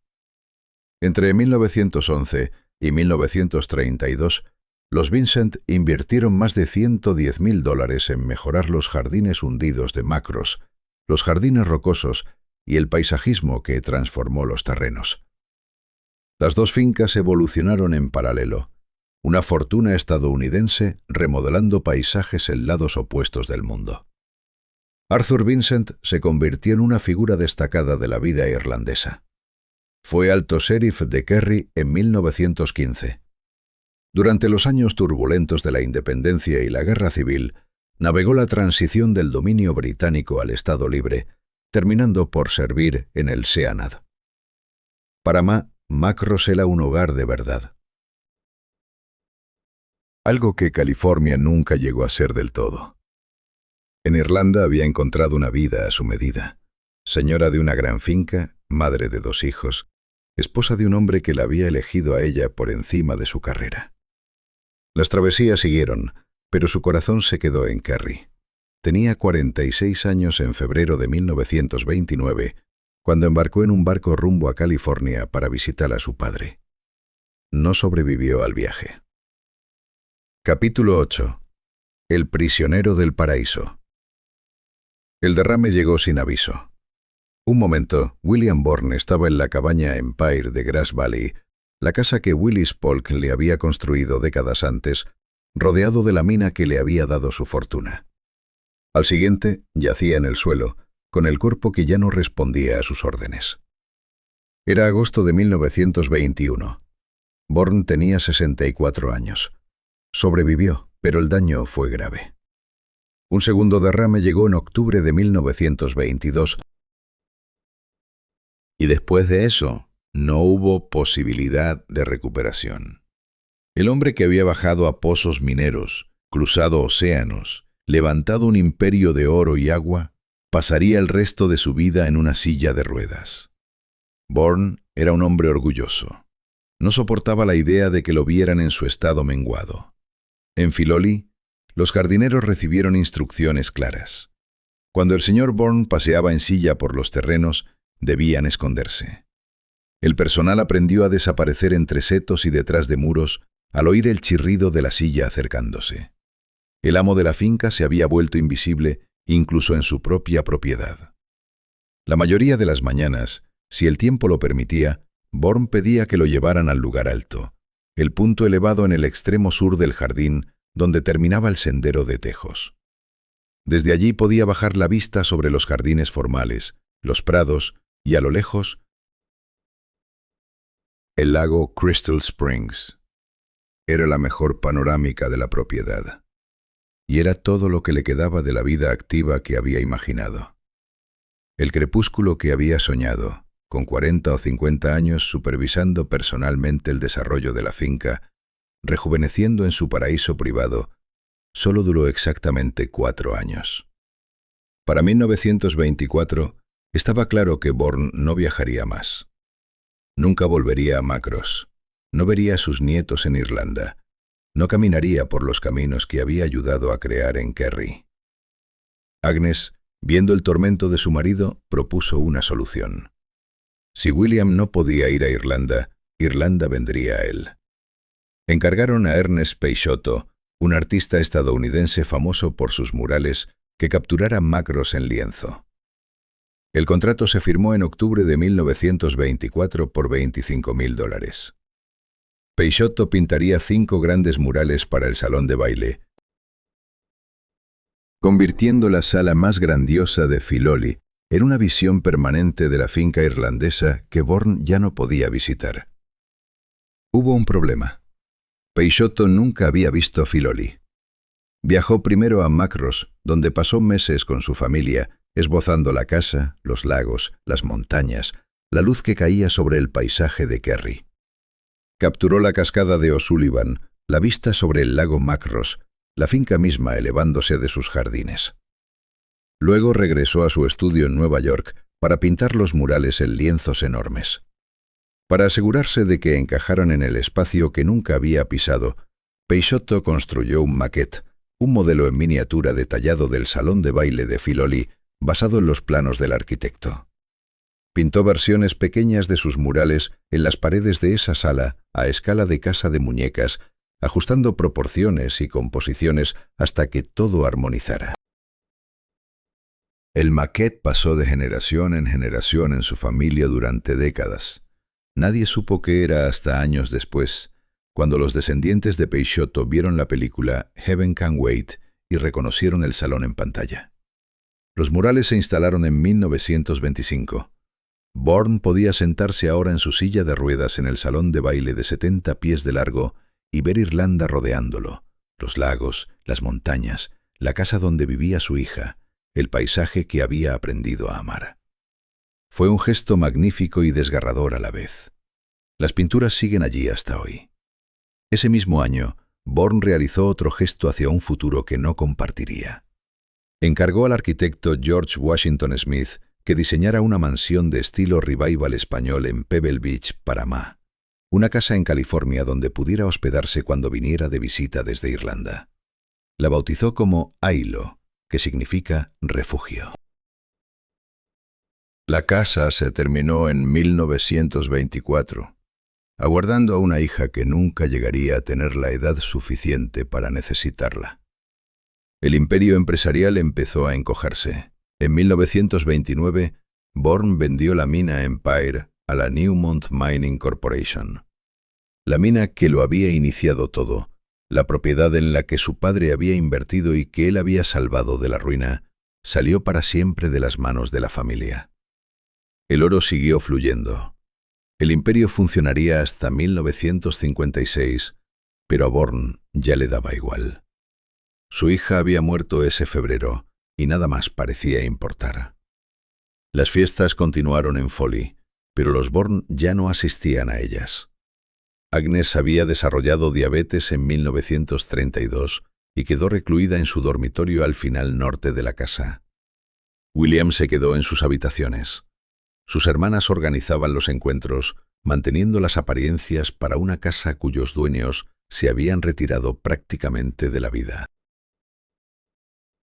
Entre 1911 y 1932, los Vincent invirtieron más de $110,000 en mejorar los jardines hundidos de Macross, los jardines rocosos y el paisajismo que transformó los terrenos. Las dos fincas evolucionaron en paralelo, una fortuna estadounidense remodelando paisajes en lados opuestos del mundo. Arthur Vincent se convirtió en una figura destacada de la vida irlandesa. Fue alto sheriff de Kerry en 1915. Durante los años turbulentos de la independencia y la guerra civil, navegó la transición del dominio británico al Estado Libre, terminando por servir en el Seanad. Para Ma, Macross era un hogar de verdad. Algo que California nunca llegó a ser del todo. En Irlanda había encontrado una vida a su medida. Señora de una gran finca, madre de 2 hijos, esposa de un hombre que la había elegido a ella por encima de su carrera. Las travesías siguieron, pero su corazón se quedó en Kerry. Tenía 46 años en febrero de 1929, cuando embarcó en un barco rumbo a California para visitar a su padre. No sobrevivió al viaje. Capítulo 8. El prisionero del paraíso. El derrame llegó sin aviso. Un momento, William Bourne estaba en la cabaña Empire de Grass Valley, la casa que Willis Polk le había construido décadas antes, rodeado de la mina que le había dado su fortuna. Al siguiente, yacía en el suelo, con el cuerpo que ya no respondía a sus órdenes. Era agosto de 1921. Bourne tenía 64 años. Sobrevivió, pero el daño fue grave. Un segundo derrame llegó en octubre de 1922, y después de eso, no hubo posibilidad de recuperación. El hombre que había bajado a pozos mineros, cruzado océanos, levantado un imperio de oro y agua, pasaría el resto de su vida en una silla de ruedas. Bourne era un hombre orgulloso. No soportaba la idea de que lo vieran en su estado menguado. En Filoli, los jardineros recibieron instrucciones claras. Cuando el señor Bourne paseaba en silla por los terrenos, debían esconderse. El personal aprendió a desaparecer entre setos y detrás de muros al oír el chirrido de la silla acercándose. El amo de la finca se había vuelto invisible incluso en su propia propiedad. La mayoría de las mañanas, si el tiempo lo permitía, Bourne pedía que lo llevaran al lugar alto, el punto elevado en el extremo sur del jardín donde terminaba el sendero de tejos. Desde allí podía bajar la vista sobre los jardines formales, los prados y, a lo lejos, el lago Crystal Springs. Era la mejor panorámica de la propiedad. Y era todo lo que le quedaba de la vida activa que había imaginado. El crepúsculo que había soñado, con 40 o 50 años supervisando personalmente el desarrollo de la finca, rejuveneciendo en su paraíso privado, solo duró exactamente 4 años. Para 1924, estaba claro que Bourne no viajaría más. Nunca volvería a Macross, no vería a sus nietos en Irlanda, no caminaría por los caminos que había ayudado a crear en Kerry. Agnes, viendo el tormento de su marido, propuso una solución. Si William no podía ir a Irlanda, Irlanda vendría a él. Encargaron a Ernest Peixoto, un artista estadounidense famoso por sus murales, que capturara Macross en lienzo. El contrato se firmó en octubre de 1924 por $25,000. Peixoto pintaría 5 grandes murales para el salón de baile, convirtiendo la sala más grandiosa de Filoli en una visión permanente de la finca irlandesa que Bourne ya no podía visitar. Hubo un problema. Peixoto nunca había visto Filoli. Viajó primero a Macross, donde pasó meses con su familia, esbozando la casa, los lagos, las montañas, la luz que caía sobre el paisaje de Kerry. Capturó la cascada de O'Sullivan, la vista sobre el lago Macross, la finca misma elevándose de sus jardines. Luego regresó a su estudio en Nueva York para pintar los murales en lienzos enormes. Para asegurarse de que encajaran en el espacio que nunca había pisado, Peixoto construyó un maquette, un modelo en miniatura detallado del salón de baile de Filoli, basado en los planos del arquitecto. Pintó versiones pequeñas de sus murales en las paredes de esa sala a escala de casa de muñecas, ajustando proporciones y composiciones hasta que todo armonizara. El maquette pasó de generación en su familia durante décadas. Nadie supo qué era hasta años después, cuando los descendientes de Peixoto vieron la película Heaven Can Wait y reconocieron el salón en pantalla. Los murales se instalaron en 1925. Bourne podía sentarse ahora en su silla de ruedas en el salón de baile de 70 pies de largo y ver Irlanda rodeándolo, los lagos, las montañas, la casa donde vivía su hija, el paisaje que había aprendido a amar. Fue un gesto magnífico y desgarrador a la vez. Las pinturas siguen allí hasta hoy. Ese mismo año, Bourne realizó otro gesto hacia un futuro que no compartiría. Encargó al arquitecto George Washington Smith que diseñara una mansión de estilo revival español en Pebble Beach, Panamá, una casa en California donde pudiera hospedarse cuando viniera de visita desde Irlanda. La bautizó como Ailo, que significa refugio. La casa se terminó en 1924, aguardando a una hija que nunca llegaría a tener la edad suficiente para necesitarla. El imperio empresarial empezó a encogerse. En 1929, Bourne vendió la mina Empire a la Newmont Mining Corporation. La mina que lo había iniciado todo, la propiedad en la que su padre había invertido y que él había salvado de la ruina, salió para siempre de las manos de la familia. El oro siguió fluyendo. El imperio funcionaría hasta 1956, pero a Bourne ya le daba igual. Su hija había muerto ese febrero y nada más parecía importar. Las fiestas continuaron en Folly, pero los Bourne ya no asistían a ellas. Agnes había desarrollado diabetes en 1932 y quedó recluida en su dormitorio al final norte de la casa. William se quedó en sus habitaciones. Sus hermanas organizaban los encuentros, manteniendo las apariencias para una casa cuyos dueños se habían retirado prácticamente de la vida.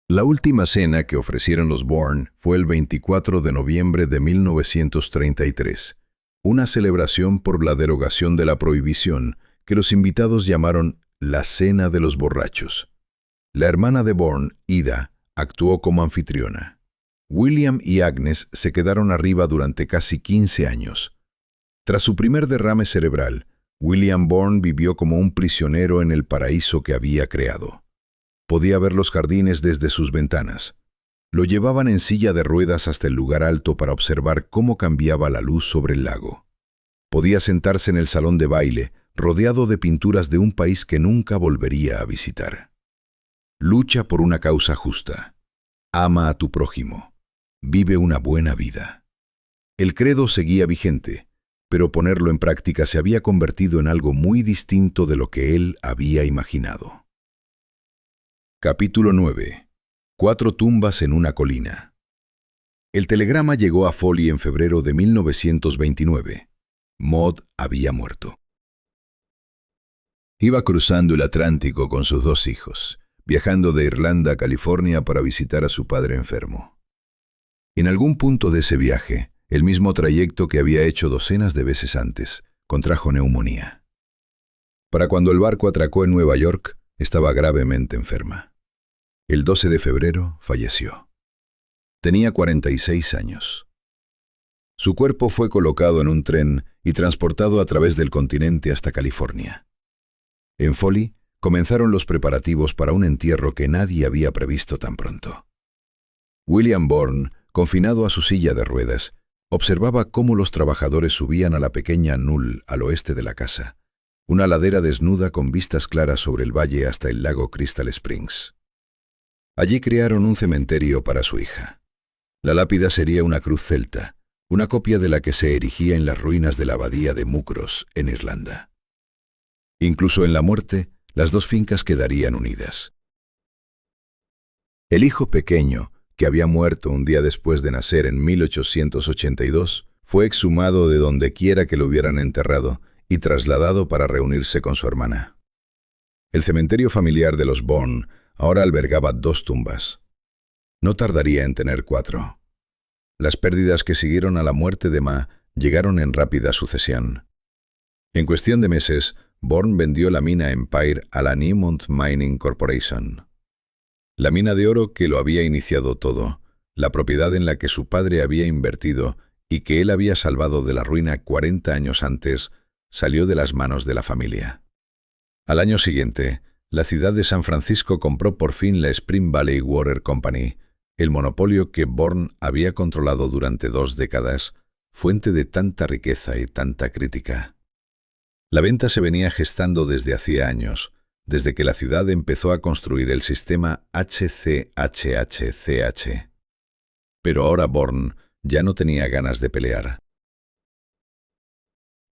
La última cena que ofrecieron los Bourne fue el 24 de noviembre de 1933, una celebración por la derogación de la prohibición que los invitados llamaron la Cena de los Borrachos. La hermana de Bourne, Ida, actuó como anfitriona. William y Agnes se quedaron arriba durante casi 15 años. Tras su primer derrame cerebral, William Bourne vivió como un prisionero en el paraíso que había creado. Podía ver los jardines desde sus ventanas. Lo llevaban en silla de ruedas hasta el lugar alto para observar cómo cambiaba la luz sobre el lago. Podía sentarse en el salón de baile, rodeado de pinturas de un país que nunca volvería a visitar. Lucha por una causa justa. Ama a tu prójimo. Vive una buena vida. El credo seguía vigente, pero ponerlo en práctica se había convertido en algo muy distinto de lo que él había imaginado. Capítulo 9. 4 tumbas en una colina. El telegrama llegó a Folly en febrero de 1929. Maud había muerto. Iba cruzando el Atlántico con sus 2 hijos, viajando de Irlanda a California para visitar a su padre enfermo. En algún punto de ese viaje, el mismo trayecto que había hecho docenas de veces antes, contrajo neumonía. Para cuando el barco atracó en Nueva York, estaba gravemente enferma. El 12 de febrero falleció. Tenía 46 años. Su cuerpo fue colocado en un tren y transportado a través del continente hasta California. En Folly, comenzaron los preparativos para un entierro que nadie había previsto tan pronto. William Bourne, confinado a su silla de ruedas, observaba cómo los trabajadores subían a la pequeña Knoll al oeste de la casa, una ladera desnuda con vistas claras sobre el valle hasta el lago Crystal Springs. Allí crearon un cementerio para su hija. La lápida sería una cruz celta, una copia de la que se erigía en las ruinas de la abadía de Muckross, en Irlanda. Incluso en la muerte, las dos fincas quedarían unidas. El hijo pequeño, que había muerto un día después de nacer en 1882, fue exhumado de donde quiera que lo hubieran enterrado y trasladado para reunirse con su hermana. El cementerio familiar de los Bourne ahora albergaba 2 tumbas. No tardaría en tener 4. Las pérdidas que siguieron a la muerte de Ma llegaron en rápida sucesión. En cuestión de meses, Bourne vendió la mina Empire a la Newmont Mining Corporation. La mina de oro que lo había iniciado todo, la propiedad en la que su padre había invertido y que él había salvado de la ruina 40 años antes, salió de las manos de la familia. Al año siguiente, la ciudad de San Francisco compró por fin la Spring Valley Water Company, el monopolio que Bourne había controlado durante 2 décadas, fuente de tanta riqueza y tanta crítica. La venta se venía gestando desde hacía años, desde que la ciudad empezó a construir el sistema HCHHCH. Pero ahora Bourne ya no tenía ganas de pelear.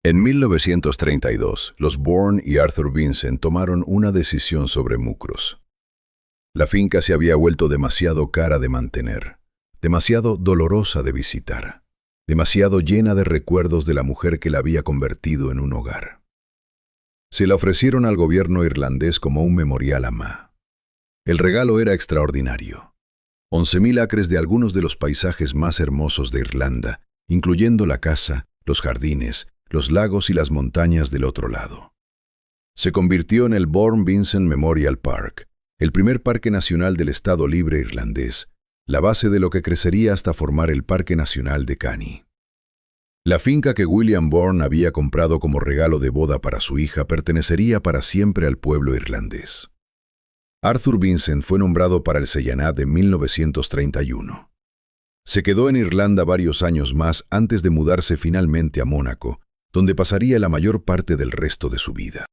En 1932, los Bourne y Arthur Vincent tomaron una decisión sobre Muckross. La finca se había vuelto demasiado cara de mantener, demasiado dolorosa de visitar, demasiado llena de recuerdos de la mujer que la había convertido en un hogar. Se la ofrecieron al gobierno irlandés como un memorial a Ma. El regalo era extraordinario. 11.000 acres de algunos de los paisajes más hermosos de Irlanda, incluyendo la casa, los jardines, los lagos y las montañas del otro lado. Se convirtió en el Bourne Vincent Memorial Park, el primer parque nacional del Estado Libre irlandés, la base de lo que crecería hasta formar el Parque Nacional de Canny. La finca que William Bourne había comprado como regalo de boda para su hija pertenecería para siempre al pueblo irlandés. Arthur Vincent fue nombrado para el Seyanat en 1931. Se quedó en Irlanda varios años más antes de mudarse finalmente a Mónaco, donde pasaría la mayor parte del resto de su vida.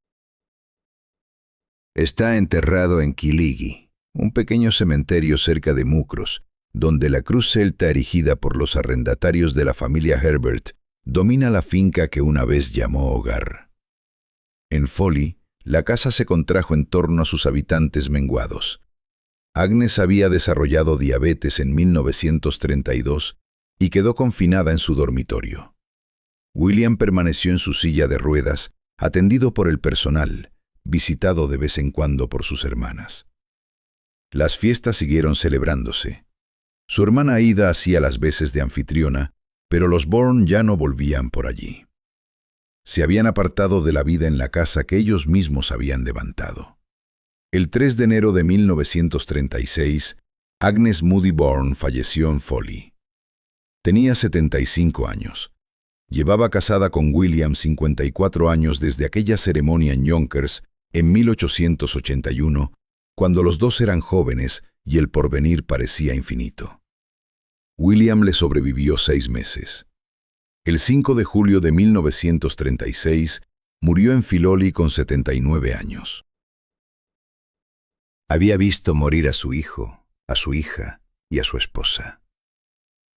Está enterrado en Killigi, un pequeño cementerio cerca de Muckross, donde la cruz celta erigida por los arrendatarios de la familia Herbert domina la finca que una vez llamó hogar. En Foley, la casa se contrajo en torno a sus habitantes menguados. Agnes había desarrollado diabetes en 1932 y quedó confinada en su dormitorio. William permaneció en su silla de ruedas, atendido por el personal, visitado de vez en cuando por sus hermanas. Las fiestas siguieron celebrándose. Su hermana Ida hacía las veces de anfitriona, pero los Bourne ya no volvían por allí. Se habían apartado de la vida en la casa que ellos mismos habían levantado. El 3 de enero de 1936, Agnes Moody Bourne falleció en Foley. Tenía 75 años. Llevaba casada con William 54 años desde aquella ceremonia en Yonkers en 1881, cuando los dos eran jóvenes y el porvenir parecía infinito. William le sobrevivió 6 meses. El 5 de julio de 1936 murió en Filoli con 79 años. Había visto morir a su hijo, a su hija y a su esposa.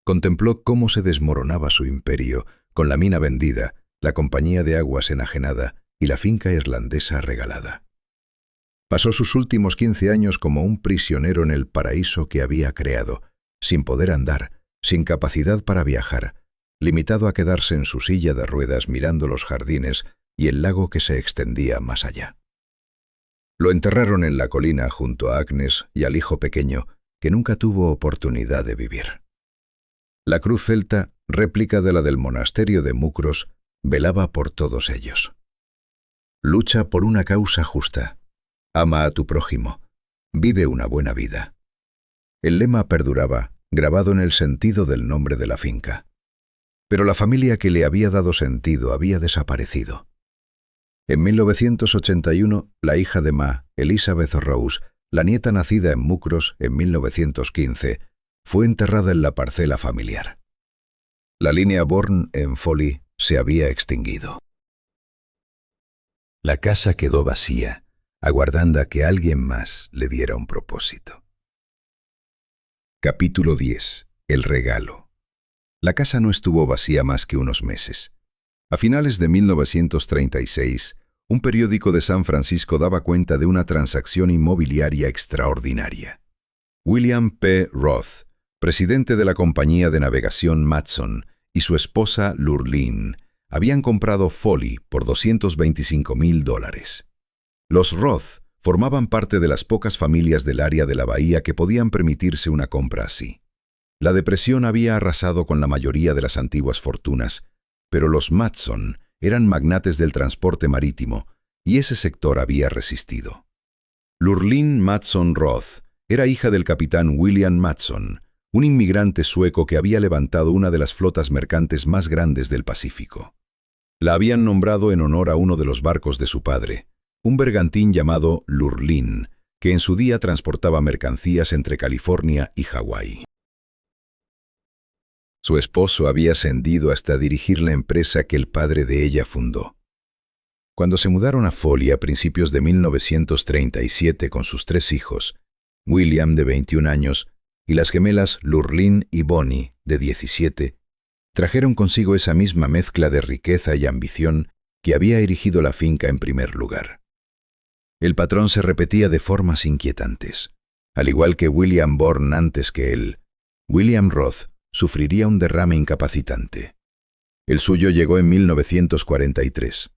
Contempló cómo se desmoronaba su imperio, con la mina vendida, la compañía de aguas enajenada y la finca irlandesa regalada. Pasó sus últimos 15 años como un prisionero en el paraíso que había creado, sin poder andar, sin capacidad para viajar, limitado a quedarse en su silla de ruedas mirando los jardines y el lago que se extendía más allá. Lo enterraron en la colina junto a Agnes y al hijo pequeño, que nunca tuvo oportunidad de vivir. La cruz celta, réplica de la del monasterio de Muckross, velaba por todos ellos. Lucha por una causa justa. Ama a tu prójimo. Vive una buena vida. El lema perduraba, grabado en el sentido del nombre de la finca. Pero la familia que le había dado sentido había desaparecido. En 1981, la hija de Ma, Elizabeth Rose, la nieta nacida en Mucros en 1915, fue enterrada en la parcela familiar. La línea Bourne en Foley se había extinguido. La casa quedó vacía, aguardando a que alguien más le diera un propósito. Capítulo 10. El regalo. La casa no estuvo vacía más que unos meses. A finales de 1936, un periódico de San Francisco daba cuenta de una transacción inmobiliaria extraordinaria. William P. Roth, presidente de la compañía de navegación Matson, y su esposa Lurleen habían comprado Foley por $225,000. Los Roth formaban parte de las pocas familias del área de la bahía que podían permitirse una compra así. La depresión había arrasado con la mayoría de las antiguas fortunas, pero los Matson eran magnates del transporte marítimo y ese sector había resistido. Lurleen Matson Roth era hija del capitán William Matson, un inmigrante sueco que había levantado una de las flotas mercantes más grandes del Pacífico. La habían nombrado en honor a uno de los barcos de su padre, un bergantín llamado Lurleen, que en su día transportaba mercancías entre California y Hawái. Su esposo había ascendido hasta dirigir la empresa que el padre de ella fundó. Cuando se mudaron a Foley a principios de 1937 con sus 3 hijos, William, de 21 años, y las gemelas Lurleen y Bonnie, de 17, trajeron consigo esa misma mezcla de riqueza y ambición que había erigido la finca en primer lugar. El patrón se repetía de formas inquietantes. Al igual que William Bourne antes que él, William Roth sufriría un derrame incapacitante. El suyo llegó en 1943,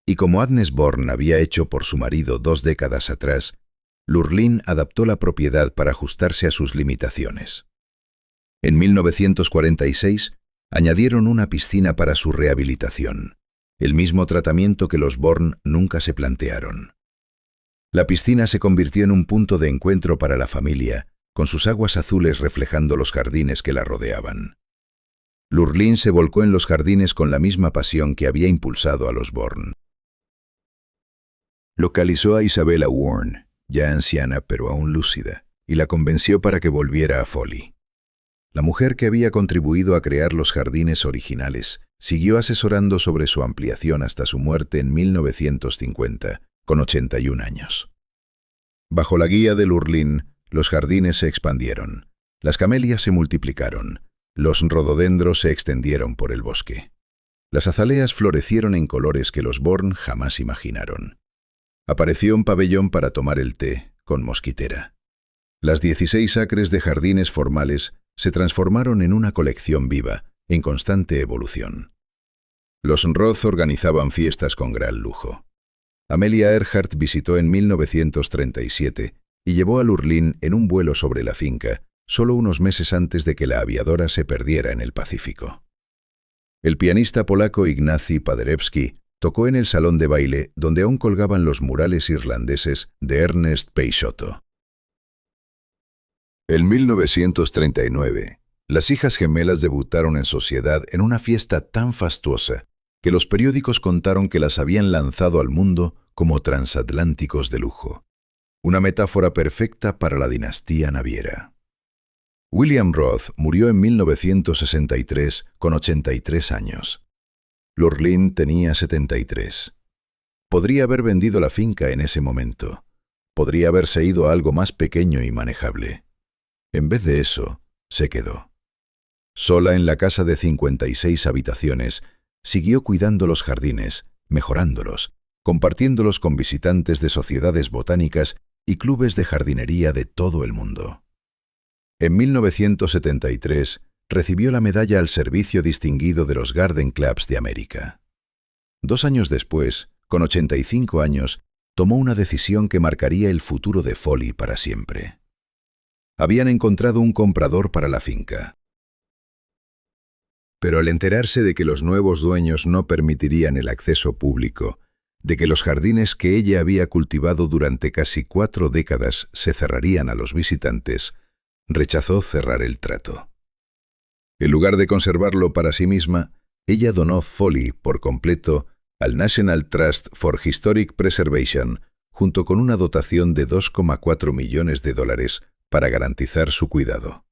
y como Agnes Bourne había hecho por su marido 2 décadas atrás, Lurleen adaptó la propiedad para ajustarse a sus limitaciones. En 1946, añadieron una piscina para su rehabilitación, el mismo tratamiento que los Bourne nunca se plantearon. La piscina se convirtió en un punto de encuentro para la familia, con sus aguas azules reflejando los jardines que la rodeaban. Lurleen se volcó en los jardines con la misma pasión que había impulsado a los Bourne. Localizó a Isabella Warren, ya anciana pero aún lúcida, y la convenció para que volviera a Foley. La mujer que había contribuido a crear los jardines originales siguió asesorando sobre su ampliación hasta su muerte en 1950, con 81 años. Bajo la guía de Lurleen, los jardines se expandieron, las camelias se multiplicaron, los rododendros se extendieron por el bosque. Las azaleas florecieron en colores que los Bourne jamás imaginaron. Apareció un pabellón para tomar el té, con mosquitera. Las 16 acres de jardines formales se transformaron en una colección viva, en constante evolución. Los Roth organizaban fiestas con gran lujo. Amelia Earhart visitó en 1937 y llevó a Lurleen en un vuelo sobre la finca, solo unos meses antes de que la aviadora se perdiera en el Pacífico. El pianista polaco Ignacy Paderewski tocó en el salón de baile donde aún colgaban los murales irlandeses de Ernest Peixoto. En 1939, las hijas gemelas debutaron en sociedad en una fiesta tan fastuosa que los periódicos contaron que las habían lanzado al mundo como transatlánticos de lujo. Una metáfora perfecta para la dinastía naviera. William Roth murió en 1963 con 83 años. Lurleen tenía 73. Podría haber vendido la finca en ese momento. Podría haberse ido a algo más pequeño y manejable. En vez de eso, se quedó. Sola en la casa de 56 habitaciones, siguió cuidando los jardines, mejorándolos, compartiéndolos con visitantes de sociedades botánicas y clubes de jardinería de todo el mundo. En 1973 recibió la medalla al servicio distinguido de los Garden Clubs de América. 2 años después, con 85 años, tomó una decisión que marcaría el futuro de Foley para siempre. Habían encontrado un comprador para la finca. Pero al enterarse de que los nuevos dueños no permitirían el acceso público, de que los jardines que ella había cultivado durante casi 4 décadas se cerrarían a los visitantes, rechazó cerrar el trato. En lugar de conservarlo para sí misma, ella donó Foley por completo al National Trust for Historic Preservation, junto con una dotación de $2,4 millones para garantizar su cuidado.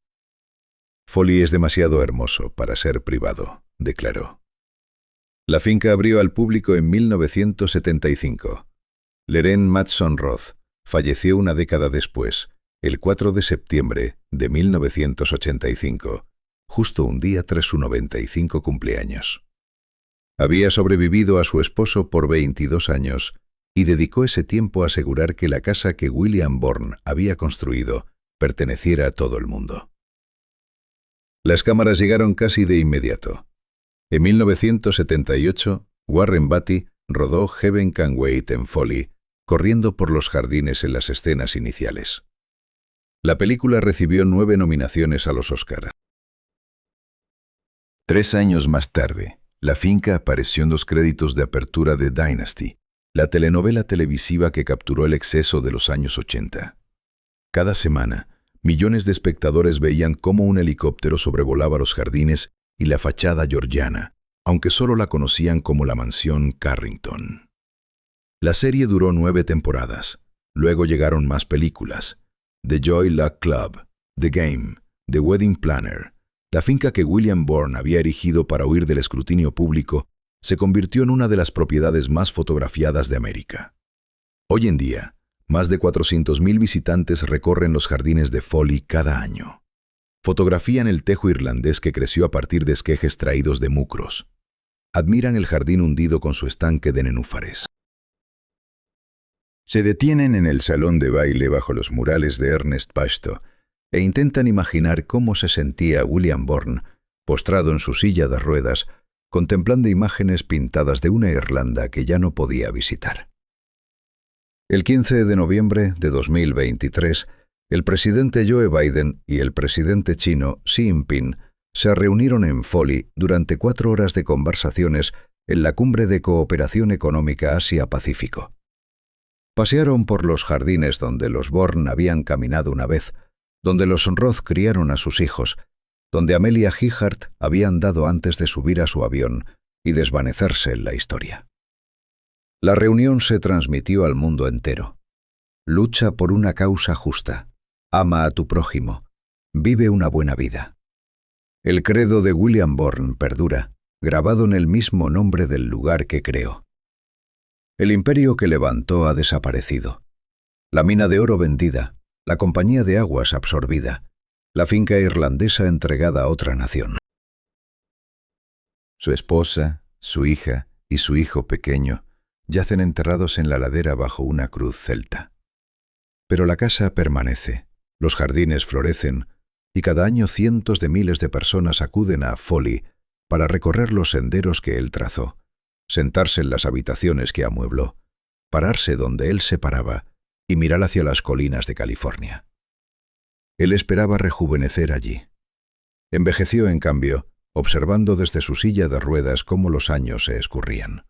Foley es demasiado hermoso para ser privado, declaró. La finca abrió al público en 1975. Lorraine Matson Roth falleció una década después, el 4 de septiembre de 1985, justo un día tras su 95 cumpleaños. Había sobrevivido a su esposo por 22 años y dedicó ese tiempo a asegurar que la casa que William Bourne había construido perteneciera a todo el mundo. Las cámaras llegaron casi de inmediato. En 1978, Warren Beatty rodó Heaven Can Wait en Foley, corriendo por los jardines en las escenas iniciales. La película recibió 9 nominaciones a los Oscar. 3 años más tarde, la finca apareció en los créditos de apertura de Dynasty, la telenovela televisiva que capturó el exceso de los años 80. Cada semana, millones de espectadores veían cómo un helicóptero sobrevolaba los jardines y la fachada georgiana, aunque solo la conocían como la mansión Carrington. La serie duró 9 temporadas. Luego llegaron más películas: The Joy Luck Club, The Game, The Wedding Planner. La finca que William Bourne había erigido para huir del escrutinio público se convirtió en una de las propiedades más fotografiadas de América. Hoy en día, más de 400.000 visitantes recorren los jardines de Foley cada año. Fotografían el tejo irlandés que creció a partir de esquejes traídos de Mucros. Admiran el jardín hundido con su estanque de nenúfares. Se detienen en el salón de baile bajo los murales de Ernest Pashto e intentan imaginar cómo se sentía William Bourne, postrado en su silla de ruedas, contemplando imágenes pintadas de una Irlanda que ya no podía visitar. El 15 de noviembre de 2023, el presidente Joe Biden y el presidente chino Xi Jinping se reunieron en Foley durante 4 horas de conversaciones en la Cumbre de Cooperación Económica Asia-Pacífico. Pasearon por los jardines donde los Bourne habían caminado una vez, donde los Roth criaron a sus hijos, donde Amelia Earhart había andado antes de subir a su avión y desvanecerse en la historia. La reunión se transmitió al mundo entero. Lucha por una causa justa. Ama a tu prójimo. Vive una buena vida. El credo de William Bourne perdura, grabado en el mismo nombre del lugar que creó. El imperio que levantó ha desaparecido. La mina de oro vendida, la compañía de aguas absorbida, la finca irlandesa entregada a otra nación. Su esposa, su hija y su hijo pequeño yacen enterrados en la ladera bajo una cruz celta. Pero la casa permanece, los jardines florecen, y cada año cientos de miles de personas acuden a Foley para recorrer los senderos que él trazó, sentarse en las habitaciones que amuebló, pararse donde él se paraba y mirar hacia las colinas de California. Él esperaba rejuvenecer allí. Envejeció, en cambio, observando desde su silla de ruedas cómo los años se escurrían.